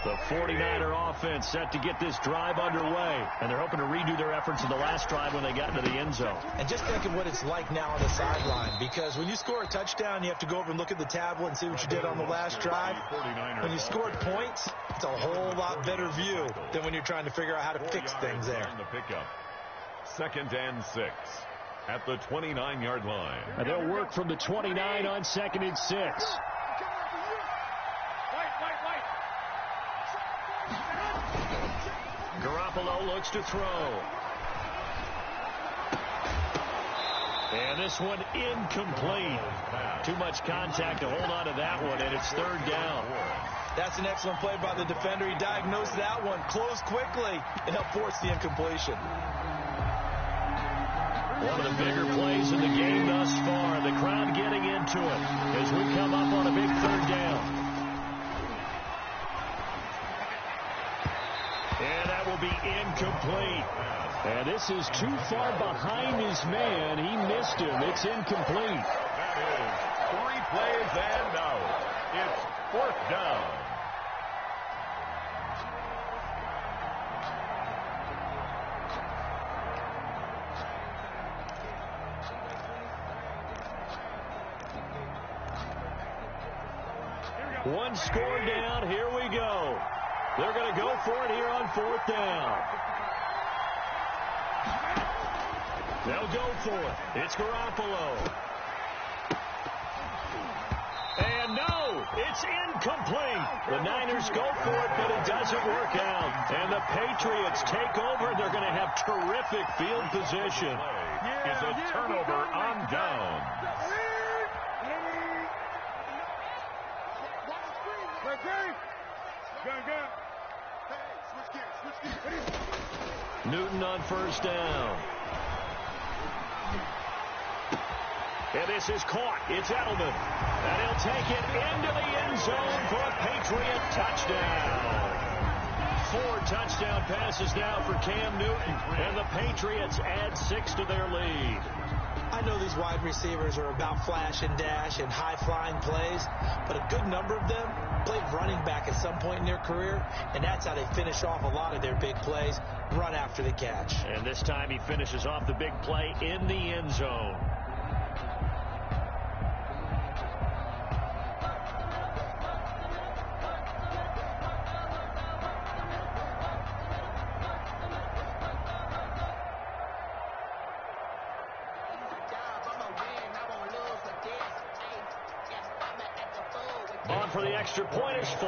S1: The 49er offense set to get this drive underway. And they're hoping to redo their efforts in the last drive when they got into the end zone.
S2: And just think of what it's like now on the sideline. Because when you score a touchdown, you have to go over and look at the tablet and see what you did on the last drive. When you scored points, it's a whole lot better view than when you're trying to figure out how to fix things there.
S3: The pickup. 2nd and 6 at the 29-yard line.
S1: And they'll work from the 29 on 2nd and 6. Garoppolo looks to throw. And this one incomplete. Too much contact to hold on to that one, and it's 3rd down.
S2: That's an excellent play by the defender. He diagnosed that one, closed quickly, and helped force the incompletion.
S1: One of the bigger plays in the game thus far. The crowd getting into it as we come up on a big 3rd down. And that will be incomplete. And this is too far behind his man. He missed him. It's incomplete.
S3: That is 3 plays and out. It's 4th down.
S1: One score down. Here we go. They're going to go for it here on 4th down. They'll go for it. It's Garoppolo. And no, it's incomplete. The Niners go for it, but it doesn't work out. And the Patriots take over. They're going to have terrific field position.
S3: It's a turnover on down.
S1: Newton on 1st down. And this is caught. It's Edelman. And he'll take it into the end zone for a Patriot touchdown. 4 touchdown passes now for Cam Newton. And the Patriots add 6 to their lead.
S2: I know these wide receivers are about flash and dash and high-flying plays, but a good number of them played running back at some point in their career, and that's how they finish off a lot of their big plays, run after the catch.
S1: And this time he finishes off the big play in the end zone. On for the extra point is full.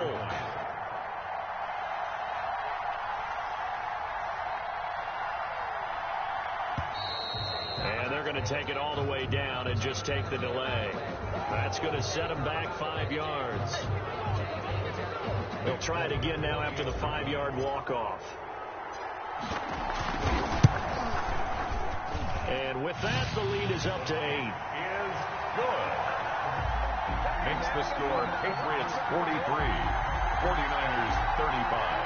S1: And they're going to take it all the way down and just take the delay. That's going to set them back 5 yards. They'll try it again now after the 5-yard walk-off. And with that, the lead is up to 8.
S3: Is good. Makes the score Patriots 43, 49ers 35.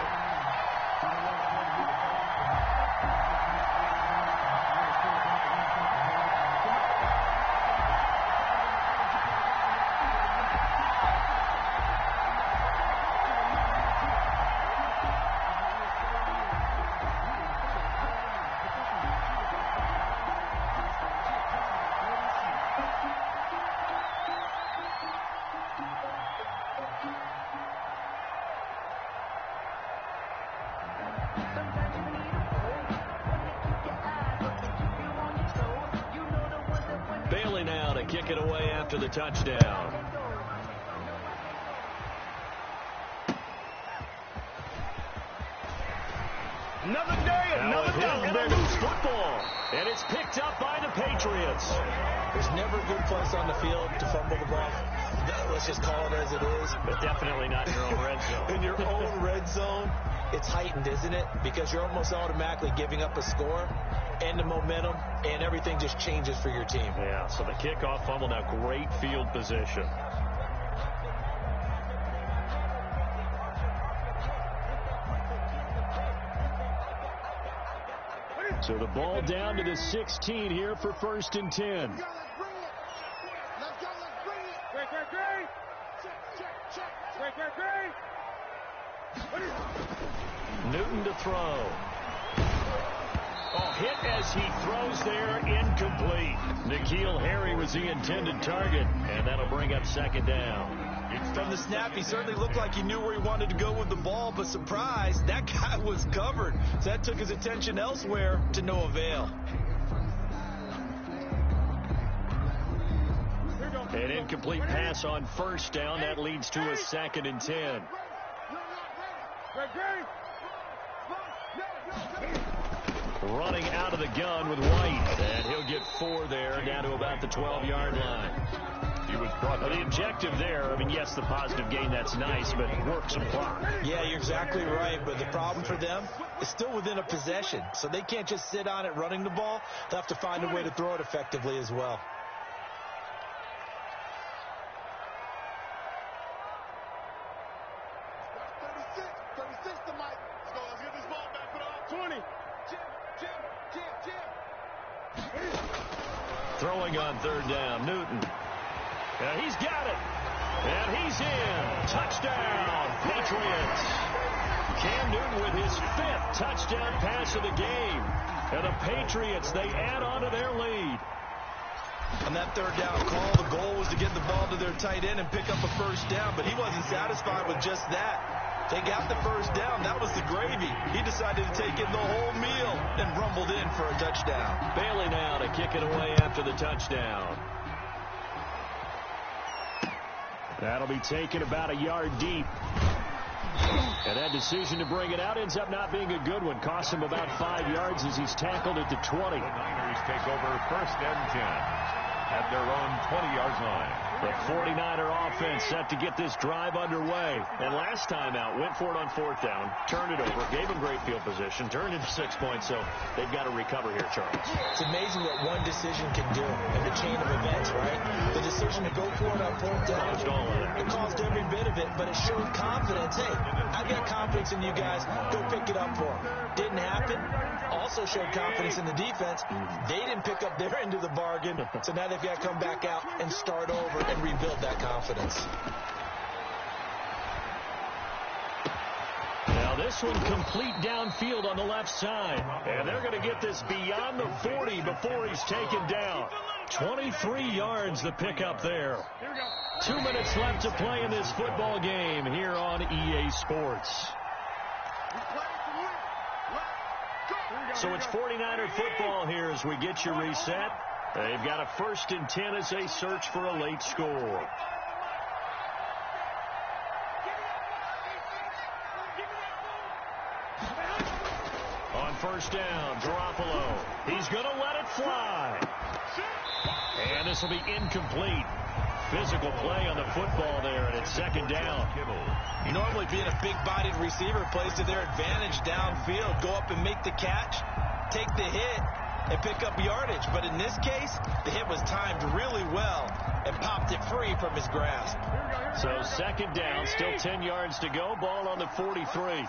S1: Bailey now to kick it away after the touchdown.
S2: Another day, another
S1: loose football, and it's picked up by the Patriots.
S2: There's never a good place on the field to fumble the ball. Let's just call it as it is.
S1: But definitely not in your own red zone.
S2: In your own red zone, it's heightened, isn't it? Because you're almost automatically giving up a score and the momentum, and everything just changes for your team.
S1: Yeah, so the kickoff fumble, now great field position. So the ball down to the 16 here for 1st and 10.
S4: Let's go, let's bring it. Check.
S1: Newton to throw. Oh, hit as he throws there, incomplete. N'Keal Harry was the intended target, and that'll bring up 2nd down.
S2: From the snap, he certainly looked like he knew where he wanted to go with the ball, but surprise, that guy was covered. So that took his attention elsewhere to no avail.
S1: An incomplete pass on 1st down. That leads to a 2nd and 10. Running out of the gun with White, and he'll get 4 there, down to about the 12-yard line. The objective there, I mean, yes, the positive gain, that's nice, but work some clock.
S2: Yeah, you're exactly right, but the problem for them is still within a possession, so they can't just sit on it running the ball. They'll have to find a way to throw it effectively as well.
S1: Throwing on 3rd down, Newton. He's got it. And he's in. Touchdown, Patriots. Cam Newton with his 5th touchdown pass of the game. And the Patriots, they add on to their lead.
S2: On that 3rd down call, the goal was to get the ball to their tight end and pick up a 1st down, but he wasn't satisfied with just that. They got the 1st down. That was the gravy. He decided to take in the whole meal and rumbled in for a touchdown.
S1: Bailey now to kick it away after the touchdown. That'll be taken about a yard deep. And that decision to bring it out ends up not being a good one. Costs him about 5 yards as he's tackled at the 20.
S3: The Niners take over 1st and 10 at their own 20-yard line.
S1: The 49er offense set to get this drive underway. And last time out, went for it on 4th down, turned it over, gave them great field position, turned into 6 points, so they've got to recover here, Charles.
S2: It's amazing what one decision can do in the chain of events, right? The decision to go for it on 4th down.
S1: Caused all of that.
S2: It caused every bit of it, but it showed confidence. Hey, I've got confidence in you guys. Go pick it up for them. Didn't happen. Also showed confidence in the defense. They didn't pick up their end of the bargain, so now they've got to come back out and start over and rebuild that confidence.
S1: Now this one complete downfield on the left side. And they're going to get this beyond the 40 before he's taken down. 23 yards the pickup there. 2 minutes left to play in this football game here on EA Sports. So it's 49er football here as we get you reset. They've got a 1st and 10 as they search for a late score. On 1st down, Garoppolo. He's going to let it fly. And this will be incomplete. Physical play on the football there, and it's 2nd down.
S2: Normally being a big-bodied receiver plays to their advantage downfield. Go up and make the catch, take the hit, and pick up yardage. But in this case, the hit was timed really well and popped it free from his grasp.
S1: So 2nd down, still 10 yards to go. Ball on the 43.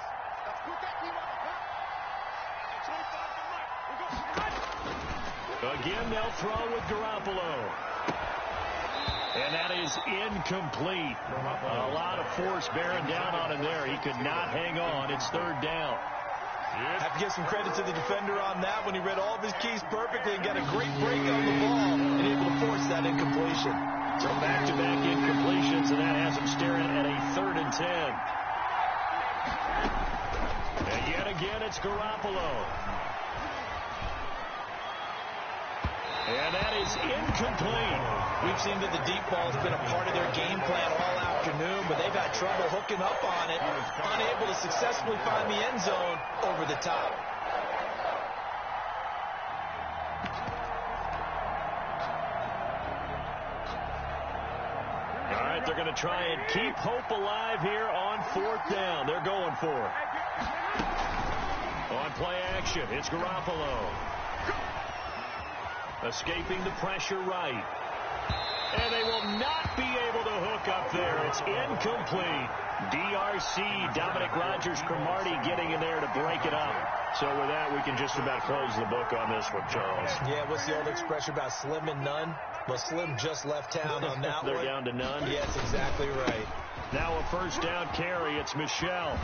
S1: Again, they'll throw with Garoppolo. And that is incomplete. A lot of force bearing down on him there. He could not hang on. It's 3rd down.
S2: Have to give some credit to the defender on that when he read all of his keys perfectly and got a great break on the ball and able to force that incompletion.
S1: So back-to-back incompletions, and that has him staring at a 3rd and 10. And yet again, it's Garoppolo. And that is incomplete.
S2: We've seen that the deep ball has been a part of their game plan all afternoon, but they've had trouble hooking up on it, unable to successfully find the end zone over the top.
S1: All right, they're going to try and keep hope alive here on 4th down. They're going for it. On play action, it's Garoppolo. Escaping the pressure right. And they will not be able to hook up there. It's incomplete. DRC, Dominic Rodgers-Cromartie getting in there to break it up. So with that, we can just about close the book on this one, Charles.
S2: Yeah, what's the old expression about slim and none? Well, Slim just left town on that
S1: They're
S2: one.
S1: down to none?
S2: Yes, exactly right.
S1: Now a first down carry. It's Michel.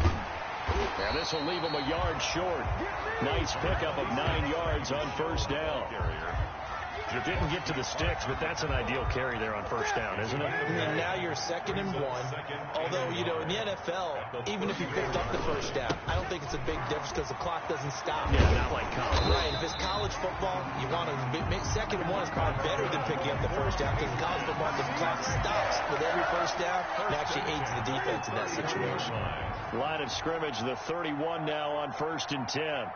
S1: And this will leave him a yard short. Nice pickup of 9 yards on first down. Didn't get to the sticks, but that's an ideal carry there on first down, isn't it?
S2: And now you're 2nd and 1. Although, you know, in the NFL, even if you picked up the first down, I don't think it's a big difference because the clock doesn't stop.
S1: Yeah, not like college.
S2: Right. If it's college football, you want to make 2nd and 1 is probably better than picking up the first down because in college football, the clock stops with every first down. It actually aids the defense in that situation.
S1: Line of scrimmage, the 31 now on 1st and 10.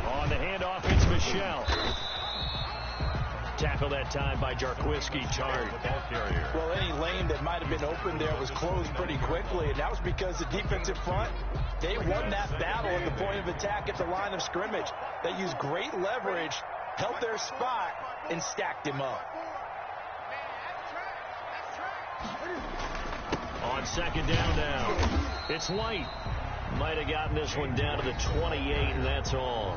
S1: On the handoff, it's Michel. Tackle that time by Jarquiski Chart.
S2: Well, any lane that might have been open there was closed pretty quickly, and that was because the defensive front, they won that battle at the point of attack at the line of scrimmage. They used great leverage, held their spot, and stacked him up.
S1: On 2nd down now, it's White. Might have gotten this one down to the 28, and that's all.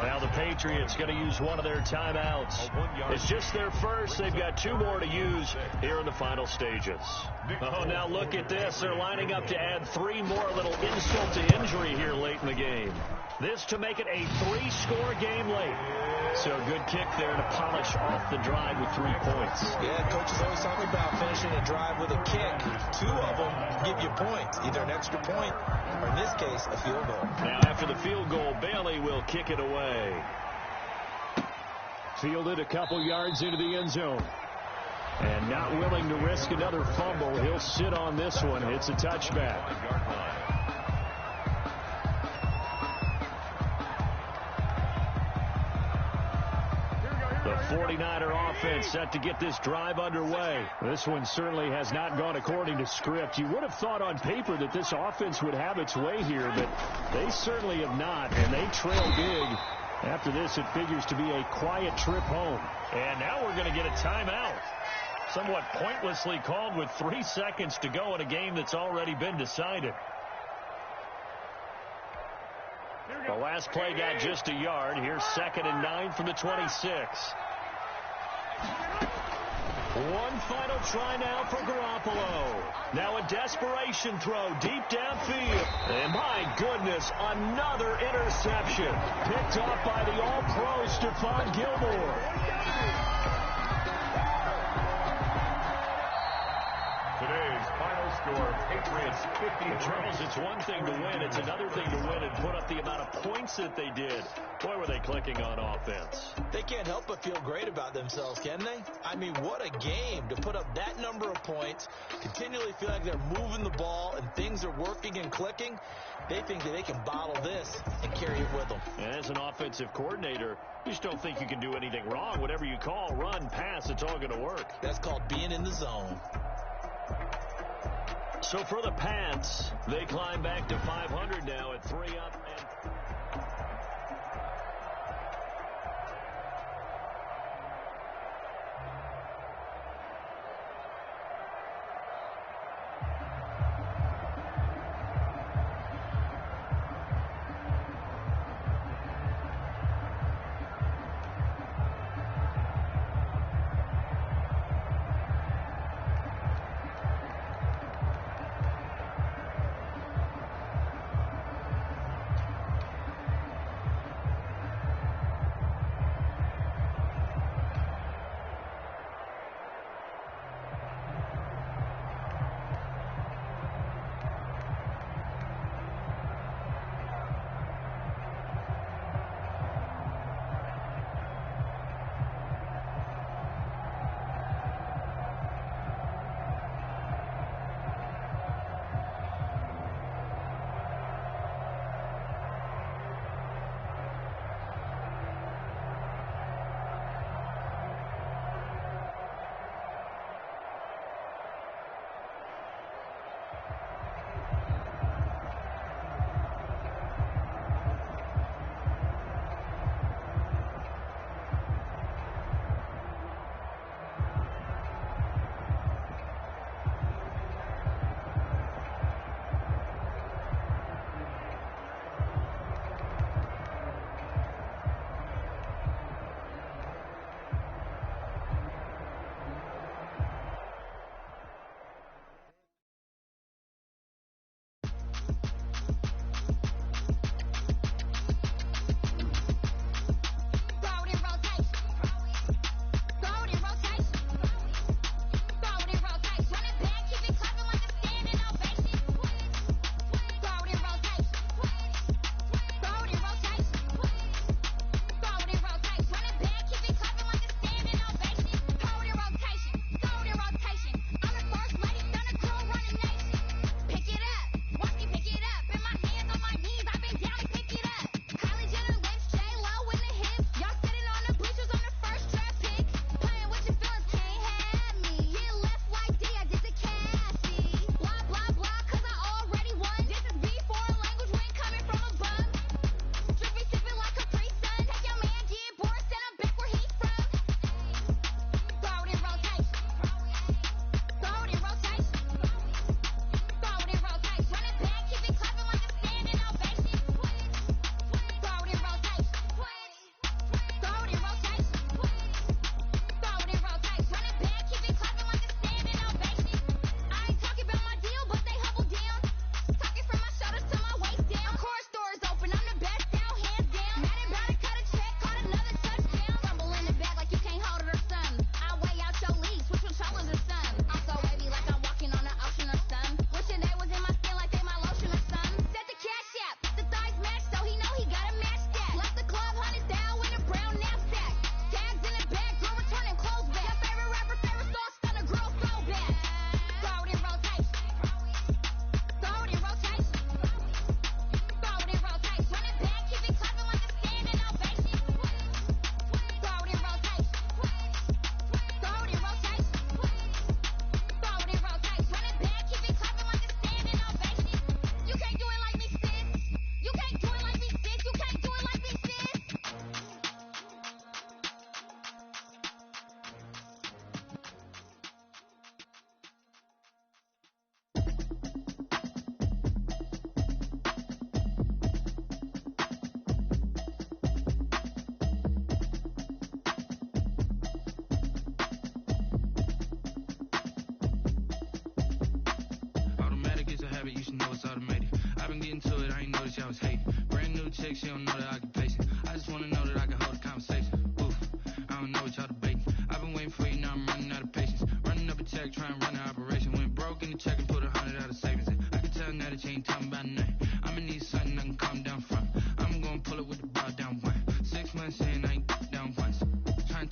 S1: Now the Patriots going to use one of their timeouts. It's just their first. They've got 2 more to use here in the final stages. Oh, now look at this. They're lining up to add 3 more, a little insult to injury here late in the game. This to make it a 3-score game late. So good kick there to polish off the drive with 3 points.
S2: Yeah, coaches always talk about finishing a drive with a kick. 2 of them give you points, either an extra point or in this case, a field goal.
S1: Now after the field goal, Bailey will kick it away. Fielded a couple yards into the end zone. And not willing to risk another fumble. He'll sit on this one. It's a touchback. The 49er offense set to get this drive underway. This one certainly has not gone according to script. You would have thought on paper that this offense would have its way here, but they certainly have not, and they trail big. After this, it figures to be a quiet trip home. And now we're going to get a timeout. Somewhat pointlessly called with 3 seconds to go in a game that's already been decided. The last play got just a yard. Here's 2nd and 9 from the 26. One final try now for Garoppolo. Now a desperation throw deep downfield. And my goodness, another interception. Picked off by the All-Pro Stephon Gilmore.
S3: Today's final score, Patriots 50.
S1: Charles, it's one thing to win. It's another thing to win and put up the amount of points that they did. Boy, were they clicking on offense.
S2: They can't help but feel great about themselves, can they? I mean, what a game to put up that number of points, continually feel like they're moving the ball and things are working and clicking. They think that they can bottle this and carry it with them.
S1: As an offensive coordinator, you just don't think you can do anything wrong. Whatever you call, run, pass, it's all going to work.
S2: That's called being in the zone.
S1: So for the Pats, they climb back to 500 now at 3 up.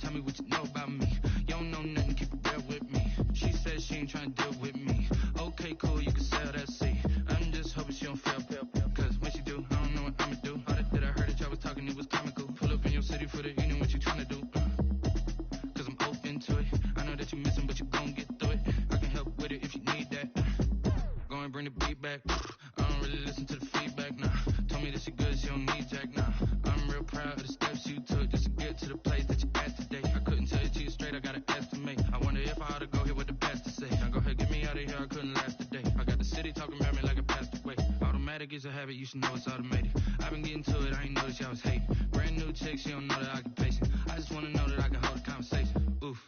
S6: tell me what you know about me. You don't know nothing, keep it real with me. She said she ain't trying to deal with me. Okay, cool, you can sell that seat. I'm just hoping she don't fail. Cause when she do, I don't know what I'ma do. All that I heard that y'all was talking, it was comical. Pull up in your city for the evening, what you trying to do? Cause I'm open to it. I know that you missing, but you gon' get through it. I can help with it if you need that. Go and bring the beat back. I don't really listen to the feedback, nah. Told me that she good, she don't need jack, nah. I'm real proud of the steps you took just to get to the place that you at today. I couldn't tell it to you straight, I got an estimate. I wonder if I ought to go here with the best to say. Now go ahead, get me out of here, I couldn't last today. I got the city talking about me like a passed away. Automatic is a habit, you should know it's automated. I've been getting to it, I ain't noticed y'all was hating. Brand new chick, she don't know the occupation. I just wanna know that I can hold a conversation. Oof,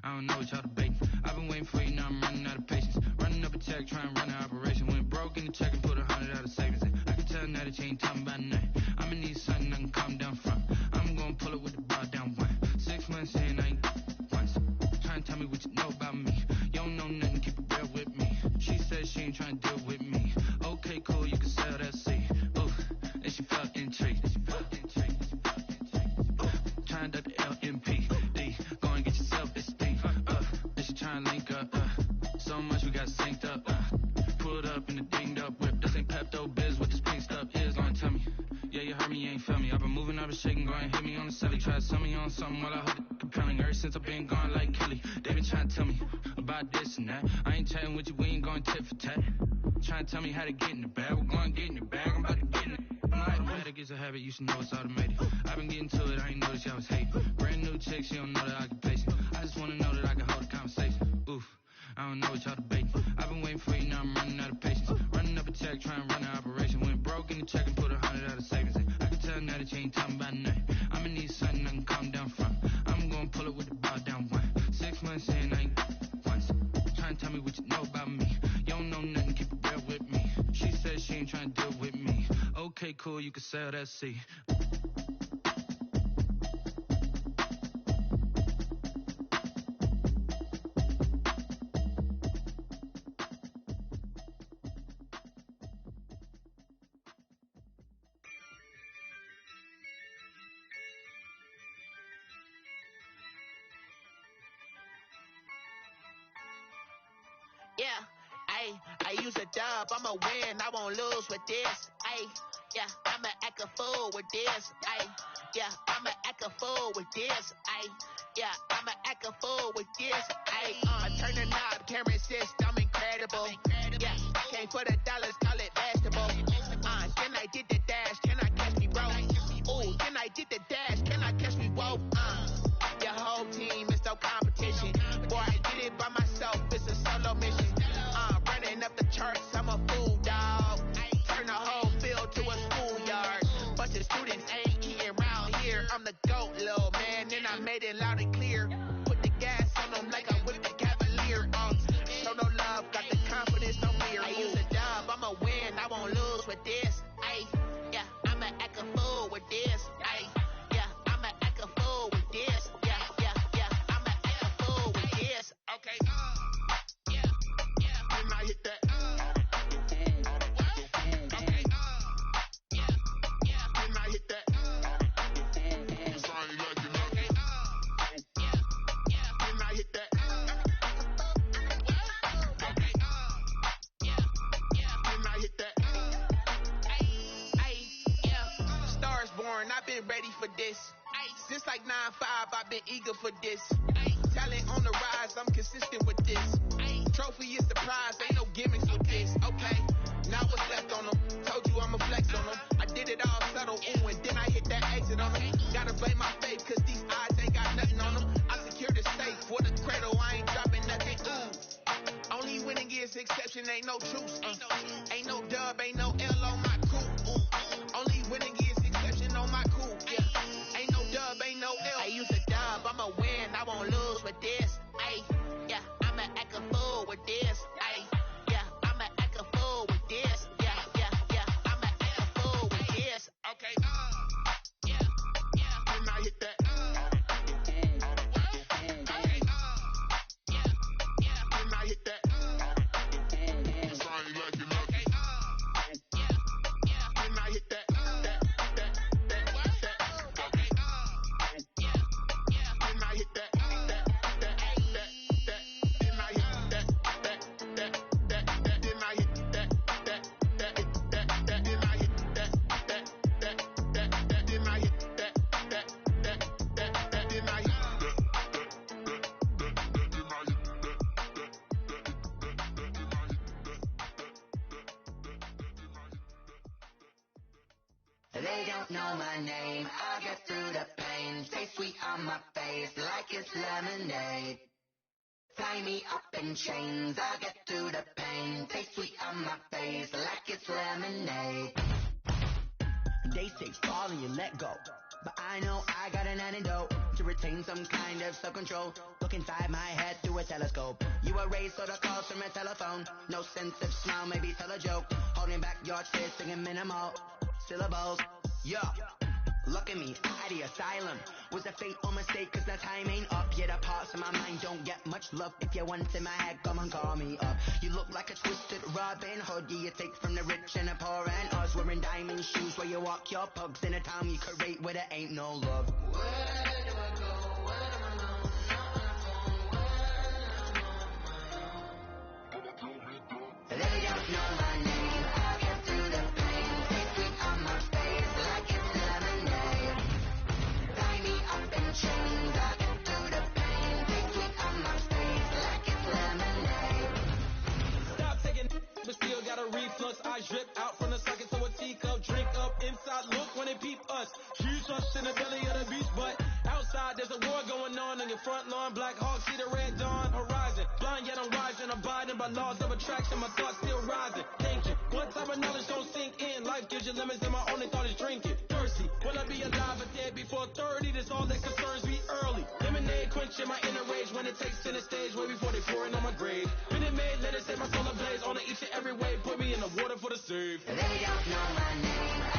S6: I don't know what y'all debating. I've been waiting for you, now I'm running out of patience. Running up a check, trying to run an operation. Went broke in the check and put 100 out of savings in. I can tell now that you ain't talking about nothing. I'ma need something I can calm down from. I'm gonna pull it with the bar down one. 6 months in, I ain't once. Trying to tell me what you know about me. You don't know nothing, keep it real with me. She said she ain't trying to deal with me. Okay, cool, you can sell that seat. Oof, and she felt intrigued. Trying to duck the LMPD. Go and get your self-esteem. And she trying to link up. So much we got synced up. Pulled up in a dinged up whip. This ain't Pepto-Biz, what this pink stuff is. Gonna tell me. Yeah, you heard me, you ain't feel me. I've been moving, I've been shaking, go and hit me on the celly. Try to sell me on something while I hold it compelling. Ever since I've been gone like Kelly, they been trying to tell me about this and that. I ain't chatting with you, we ain't going tit for tat. Trying to tell me how to get in the bag. We're going to get in the bag, I'm about to get in it. Automatic is a habit, you should know it's automated. I've been getting to it, I ain't noticed y'all was hating. Brand new chick, she don't know the occupation. I just wanna know that I can hold a conversation. Oof, I don't know what y'all debating. I've been waiting for you, now I'm running out of patience. Running up a check, trying to run an operation. Went broke in the check and put 100 out of savings in. I can tell now that you ain't talking about nothing. I'ma need something I can calm down from. I'm gonna pull it with the bar down one. 6 months in, I ain't once. Trying to tell me what you know about me. You don't know nothing, keep it real with me. She said she ain't trying to deal with me. Okay, cool, you can sell that seat.
S7: Yeah, I use a dub, I'ma win, I won't lose with this. Yeah, I'ma act a fool with this. Yeah, I'ma act a fool with this. Yeah, I'ma act a fool with this. Turn the knob, camera assist, I'm incredible. Yeah, came for the dollars, call it basketball. Then I did the dash, can I catch me, bro? Ooh, then I did the dash, can I catch me, whoa? Your whole team is no competition. Boy, I did it by myself, it's a solo mission. Running up the charts, I'm a fool, dog. Turn the whole field to a schoolyard. Bunch of students ain't eating round here. I'm the GOAT, little man, and I made it loud and clear. Put the gas on them like I whipped the Cavalier. Show no love, got the confidence, no fear. I use a dub, I'ma win, I won't lose with this. Yeah, I'ma act a fool with this. Yeah, I'ma act a fool with this. Yeah, I'ma act a fool with this. Okay. Can I hit that? Okay. Can I hit that? Cause I ain't like it nothing. Can I hit that? Okay. Can I hit that? Yeah. Stars born, I've been ready for this. Since like 9-5, I've been eager for this. Talent on the rise, I'm consistent with this. Trophy is the prize, ain't no gimmicks with this. Okay, now what's left on them? Told you I'ma flex on them. I did it all subtle, ooh, and then I hit that exit on them. Gotta blame my faith, cause these eyes ain't got nothing on them. I secured the safe for the cradle, I ain't dropping nothing, ooh. Only winning is exception, ain't no truce. Ain't no dub, ain't no L on my crew, ooh. Only winning is exception on my crew, yeah. Ain't no dub, ain't no L. I use a dub, I'ma win, I won't lose with this. Yeah, I'ma act a fool with this. Yeah, I'ma act a fool with this. Yeah, I'ma act a fool with this. Okay. Can I hit that? Okay. Can I hit that? Cause I ain't like it nothing. Can I hit that? That. Okay. Can I hit that?
S8: They don't know my name. I get through the pain. Stay sweet on my face like it's lemonade. Tie me up in chains. I get through the pain. Stay sweet on my face like it's lemonade. They say fall and you let go, but I know I got an antidote to retain some kind of self-control. Look inside my head through a telescope. You erase all the calls from a telephone. No sense of smile, maybe tell a joke. Holding back your tears, singing minimal syllables. Yo, look at me, out of the asylum. Was a fate or mistake, cause the time ain't up. Yet the parts of my mind don't get much love. If you want in my head, come and call me up. You look like a twisted Robin Hood. Yeah, you take from the rich and the poor and us. Wearing diamond shoes where you walk your pugs. In a town you create where there ain't no love. Where do I go? Where am I alone? Not on the phone. Where am I on my own? They don't know my name. I get through the pain. Stay sweet on my face like it's lemonade. Tie me up in chains. I get through the pain. Stay sweet on my face like it's lemonade.
S6: Stop taking, but still got a reflux. I drip out from the socket to a teacup. Drink up inside, look when they peep us. Huge us in the belly of the beast, but outside there's a war going on your front lawn. Black Hawk, see the red dawn horizon. Blind yet I'm rising, abiding by laws of attraction. My thoughts still rising. Thinking, what type of knowledge don't sink in? Life gives you limits, and my only thought is drinking. Thirsty, will I be alive or dead before 30? That's all that concerns me early. Lemonade quenching my inner rage when it takes center stage, way before they pouring on my grave. Been it made, let it set my soul ablaze. On each and every way, put me in the water for the save.
S8: They don't know my name.